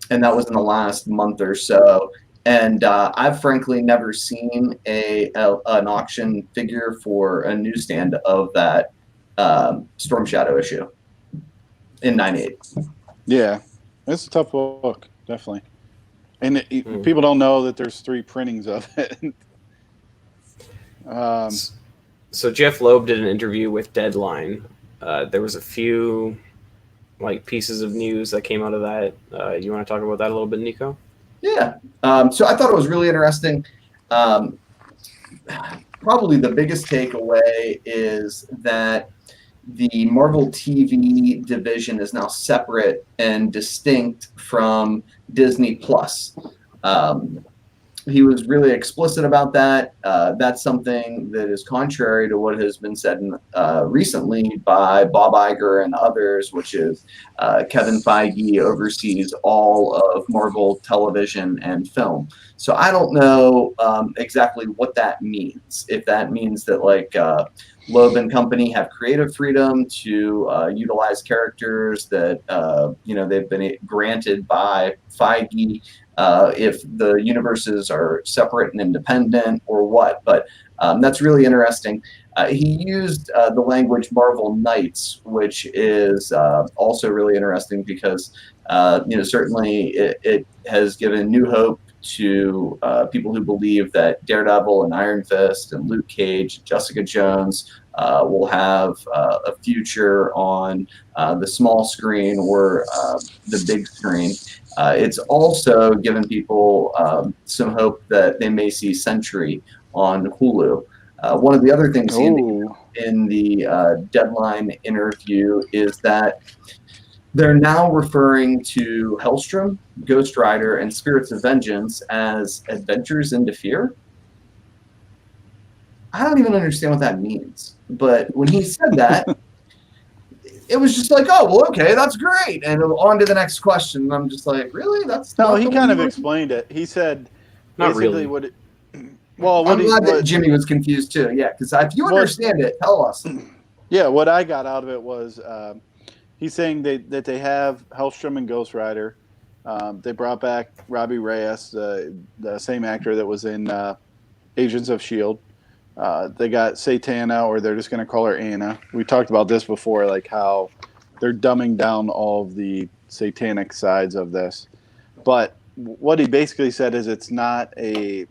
and that was in the last month or so. And I've frankly never seen an auction figure for a newsstand of that Storm Shadow issue in 9/8. Yeah, it's a tough book, definitely. And people don't know that there's 3 printings of it. So Jeff Loeb did an interview with Deadline. There was a few like pieces of news that came out of that. You want to talk about that a little bit, Nico? Yeah. So I thought it was really interesting. Probably the biggest takeaway is that the Marvel TV division is now separate and distinct from Disney Plus. He was really explicit about that. That's something that is contrary to what has been said recently by Bob Iger and others, which is Kevin Feige oversees all of Marvel television and film. So I don't know exactly what that means. If that means that like Loeb and company have creative freedom to utilize characters that they've been granted by Feige. If the universes are separate and independent or what, but that's really interesting. He used the language Marvel Knights, which is also really interesting because certainly it has given new hope to people who believe that Daredevil and Iron Fist and Luke Cage, Jessica Jones will have a future on the small screen or the big screen. It's also given people some hope that they may see Sentry on Hulu. One of the other things in the Deadline interview is that they're now referring to Hellstrom, Ghost Rider, and Spirits of Vengeance as Adventures into Fear. I don't even understand what that means. But when he said that, it was just like, oh, well, okay, that's great. And on to the next question. And I'm just like, really? No, he kind of explained it. He said Not basically really. what it... Well, I'm glad that Jimmy was confused too. Yeah, because if you understand it, tell us. Yeah, what I got out of it was he's saying that they have Hellstrom and Ghost Rider. They brought back Robbie Reyes, the same actor that was in Agents of S.H.I.E.L.D. They got Satana, or they're just going to call her Anna. We talked about this before, like how they're dumbing down all of the satanic sides of this. But what he basically said is it's not a...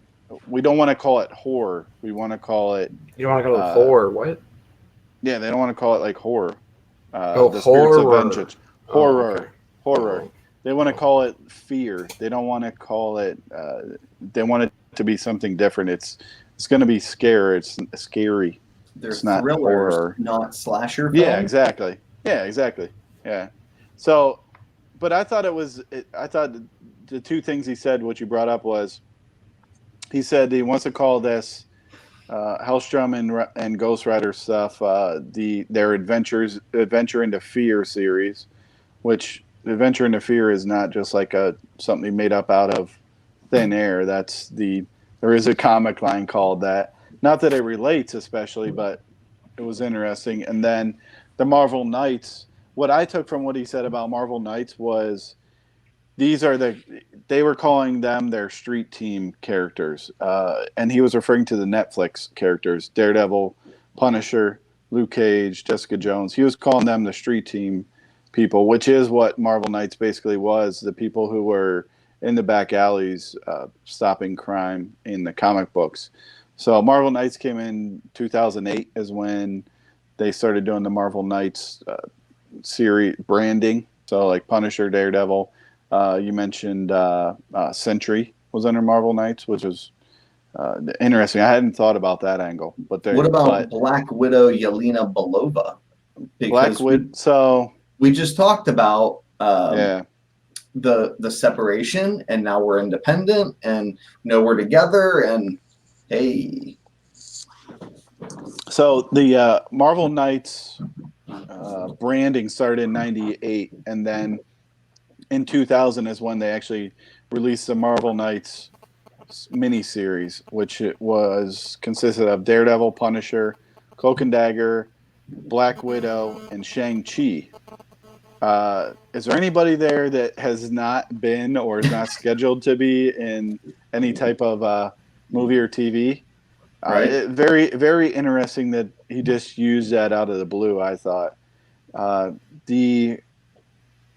We don't want to call it horror. We want to call it... You don't want to call it horror, what? Yeah, they don't want to call it like horror. The Spirits of Vengeance. Horror. Oh, okay. Horror. They want to call it fear. They don't want to call it... they want it to be something different. It's going to be scare. It's scary. It's not thrillers, horror. not slasher. Yeah, exactly. Yeah. So, but I thought the two things he said, what you brought up was, he said he wants to call this Hellstrom and Ghost Rider stuff their Adventure into Fear series, which Adventure into Fear is not just like something made up out of thin air. There is a comic line called that. Not that it relates especially, but It was interesting. And then the Marvel Knights. What I took from what he said about Marvel Knights was they were calling them their street team characters, and he was referring to the Netflix characters: Daredevil, Punisher, Luke Cage, Jessica Jones. He was calling them the street team people, which is what Marvel Knights basically was, the people who were in the back alleys stopping crime in the comic books. So Marvel Knights came in 2008 is when they started doing the Marvel Knights series branding. So like Punisher, Daredevil. You mentioned Sentry was under Marvel Knights, which was interesting. I hadn't thought about that angle. But What about Black Widow Yelena Belova? Black Widow. So we just talked about yeah. the separation, and now we're independent, and we're together, and hey. So the Marvel Knights branding started in '98, and then in 2000 is when they actually released the Marvel Knights miniseries, which it was consisted of Daredevil, Punisher, Cloak and Dagger, Black Widow, and Shang-Chi. Is there anybody there that has not been or is not scheduled to be in any type of movie or TV? Right. Very, very interesting that he just used that out of the blue, I thought.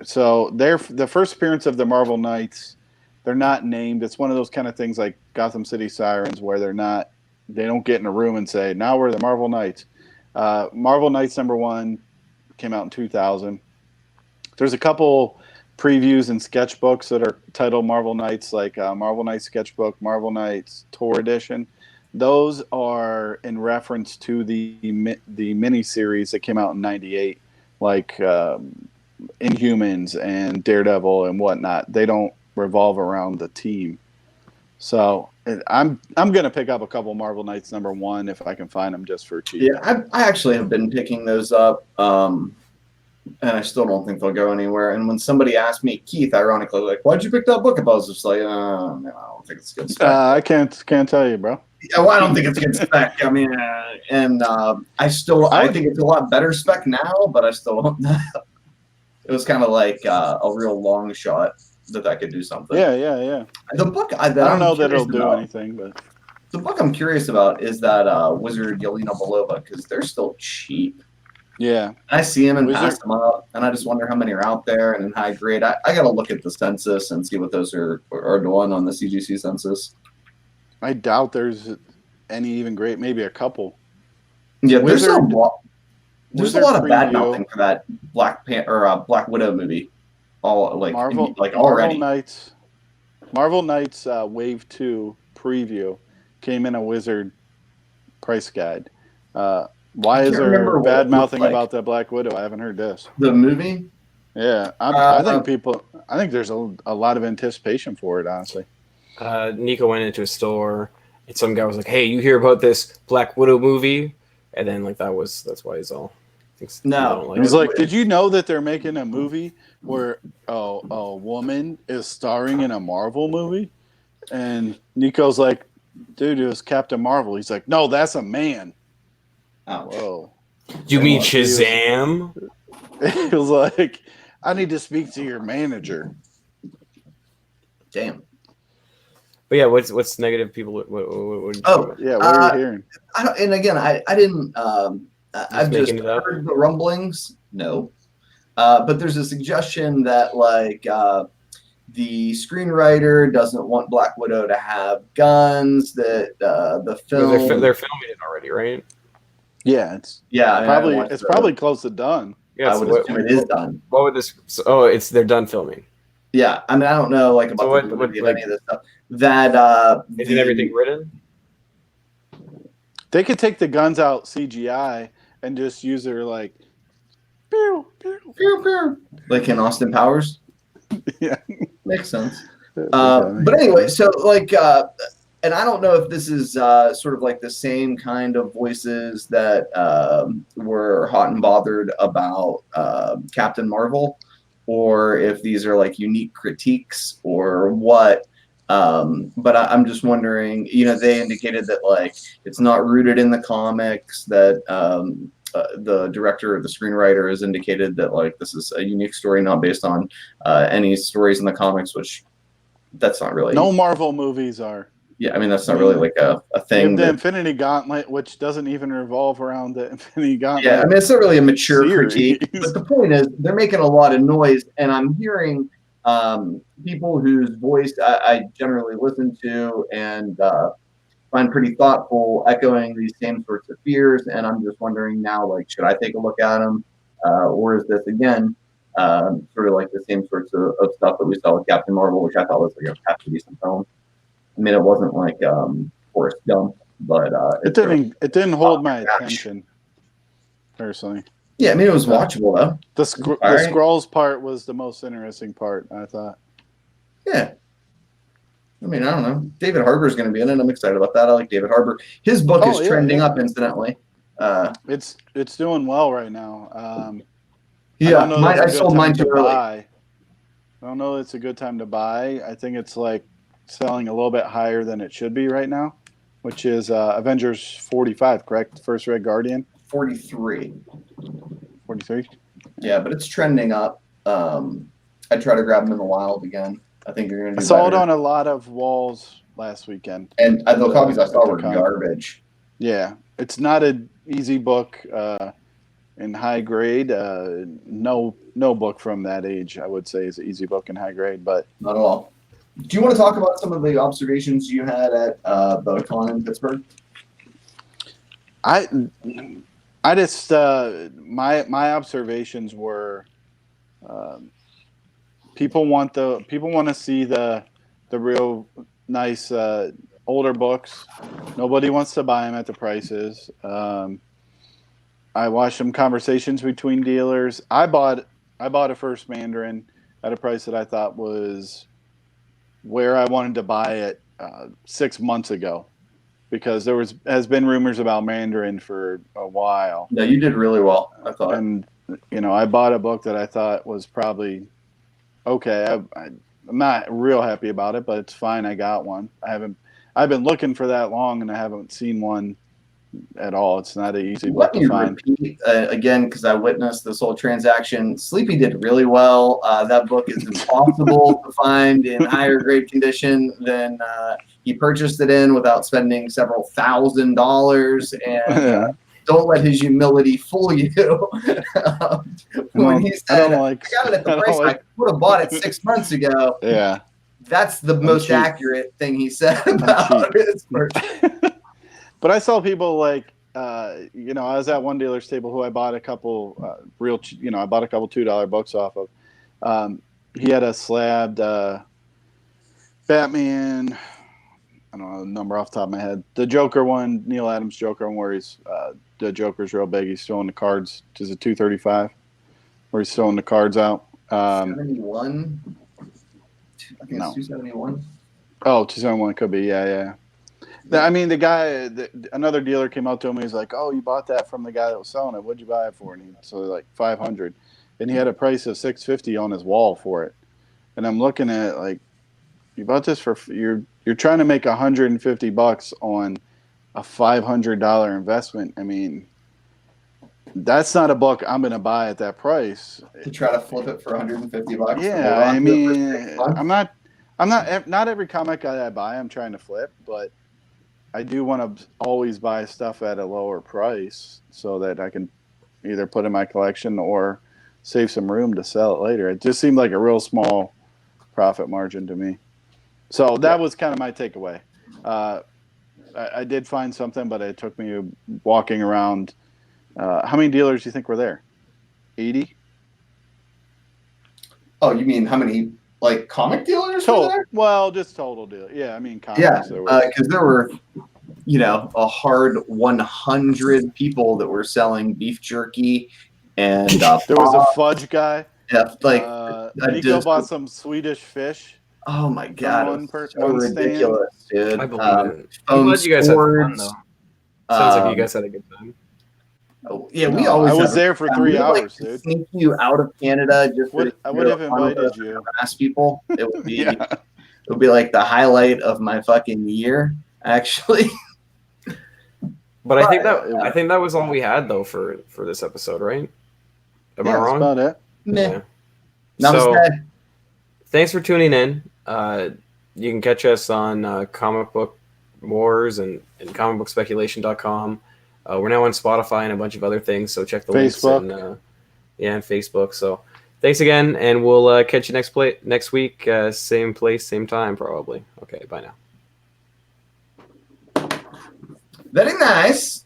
So the first appearance of the Marvel Knights, they're not named. It's one of those kind of things like Gotham City Sirens where they don't get in a room and say, now we're the Marvel Knights. Marvel Knights #1 came out in 2000. There's a couple previews and sketchbooks that are titled Marvel Knights, like Marvel Knights Sketchbook, Marvel Knights Tour Edition. Those are in reference to the miniseries that came out in '98, like Inhumans and Daredevil and whatnot. They don't revolve around the team. So I'm gonna pick up a couple Marvel Knights #1 if I can find them just for cheap. Yeah, I actually have been picking those up, and I still don't think they'll go anywhere. And when somebody asked me, Keith, ironically, like, "Why'd you pick that book up?" I was just like, "No, I don't think it's good spec." I can't tell you, bro. Yeah, well, I don't think it's good spec. I mean, I think it's a lot better spec now, but I still don't. It was kind of like a real long shot that could do something. Yeah. The book I don't know that it'll do anything, but the book I'm curious about is that Wizard Yelena Belova, because they're still cheap. Yeah. And I see them and pass them up, and I just wonder how many are out there and in high grade. I got to look at the census and see what those are doing on the CGC census. I doubt there's any even great, maybe a couple. Yeah, there's a lot of bad mouthing for that Black Widow movie. All like already. Marvel Knights Wave 2 preview came in a Wizard price guide. Why is there bad mouthing about the Black Widow? I haven't heard this. The movie? Yeah, I think there's a lot of anticipation for it, honestly. Nico went into a store and some guy was like, "Hey, you hear about this Black Widow movie?" And then that's why he's all thinks. No, he's like, "Did you know that they're making a movie where a woman is starring in a Marvel movie?" And Nico's like, "Dude, it was Captain Marvel." He's like, "No, that's a man." Ouch. Whoa. You mean Shazam? He was like, "I need to speak to your manager." Damn. But yeah, what's negative people? What what are you hearing? And again, I didn't. I've just heard the rumblings. No, but there's a suggestion that like the screenwriter doesn't want Black Widow to have guns. That the film they're filming it already, right? Yeah, it's probably close to done. Yeah, I would assume it is done. What would this? They're done filming. Yeah, I mean, I don't know about the validity of any of this stuff. That isn't everything written? They could take the guns out CGI and just use their like, pew, pew, pew, pew. Like in Austin Powers. Yeah, makes sense. But anyway, so like, and I don't know if this is sort of like the same kind of voices that were hot and bothered about Captain Marvel, or if these are like unique critiques or what. But I'm just wondering, they indicated that like it's not rooted in the comics, that the director or the screenwriter has indicated that like this is a unique story, not based on any stories in the comics, which that's not really. No Marvel movies are. Yeah, I mean, that's not really like a thing. You have the Infinity Gauntlet, which doesn't even revolve around the Infinity Gauntlet. Yeah, I mean, it's not really a mature series. critique, but the point is they're making a lot of noise, and I'm hearing people whose voice I generally listen to and find pretty thoughtful, echoing these same sorts of fears, and I'm just wondering now, like, should I take a look at them, or is this, again, sort of like the same sorts of stuff that we saw with Captain Marvel, which I thought was like a half decent film. I mean, it wasn't like Forrest Gump, but it didn't hold my attention personally. Yeah, I mean, it was watchable though. The Skrulls part was the most interesting part, I thought. Yeah, I mean, I don't know. David Harbour's going to be in it. I'm excited about that. I like David Harbour. His book is trending up, incidentally. It's doing well right now. I sold mine too early. I don't know it's a good time to buy. I think it's like selling a little bit higher than it should be right now, which is Avengers 45, correct? First Red Guardian? 43. 43? Yeah, but it's trending up. I try to grab them in the wild again. I think you're going to do saw better. it on a lot of walls last weekend. And the copies I saw were garbage. Yeah. It's not an easy book in high grade. No book from that age, I would say, is an easy book in high grade. But not at all. Do you want to talk about some of the observations you had at the con in Pittsburgh? I just my observations were people want to see the real nice older books. Nobody wants to buy them at the prices. I watched some conversations between dealers. I bought a First Mandarin at a price that I thought was where I wanted to buy it 6 months ago, because there has been rumors about Mandarin for a while. No, you did really well, I thought. And I bought a book that I thought was probably okay. I'm not real happy about it, but it's fine. I got one. I've been looking for that long, and I haven't seen one at all. It's not an easy book to find. Repeat, again, because I witnessed this whole transaction. Sleepy did really well. That book is impossible to find in higher grade condition than he purchased it in without spending several $1,000s. And don't let his humility fool you. When he said, I got it at the price I would have bought it 6 months ago. Yeah. That's the most accurate thing he said about his purchase. But I saw people like, I was at one dealer's table who I bought a couple I bought a couple $2 books off of. He had a slabbed Batman, I don't know the number off the top of my head. The Joker one, Neil Adams Joker one, where he's the Joker's real big. He's throwing the cards. Is it 235? Where he's throwing the cards out. 71? I think it's 271. Oh, 271 could be. Yeah. I mean, the guy, another dealer came out to him. He's like, "Oh, you bought that from the guy that was selling it. What'd you buy it for?" And so like $500, and he had a price of $650 on his wall for it. And I'm looking at it like, you bought this for you're trying to make $150 on a $500 investment. I mean, that's not a book I'm going to buy at that price. To try to flip it for $150. Yeah, I mean, not every comic I buy I'm trying to flip, but I do want to always buy stuff at a lower price so that I can either put in my collection or save some room to sell it later. It just seemed like a real small profit margin to me. So that was kind of my takeaway. I did find something, but it took me walking around. How many dealers do you think were there? 80? Oh, you mean how many like comic dealers were there? Well, just total deal. Yeah, I mean comics. Yeah, because there were, a hard 100 people that were selling beef jerky, and there was a fudge guy. Yeah, like Nico bought some Swedish fish. Oh my god, one ridiculous, dude! I believe it. I'm glad you guys had fun, though. Sounds like you guys had a good time. Oh, yeah, we always. I was there for 3 hours, dude. Sneak you out of Canada just. I would have invited you. Harass people. It would be. It It'll be like the highlight of my fucking year, actually. But I think that was all we had though for this episode, right? Am I Yeah, that's wrong? about it. Meh. Yeah. So Namaste. thanks for tuning in. You can catch us on Comic Book Wars and comicbookspeculation.com. We're now on Spotify and a bunch of other things, so check the links and and Facebook. So thanks again, and we'll catch you next week, same place, same time, probably. Okay, bye now. Very nice.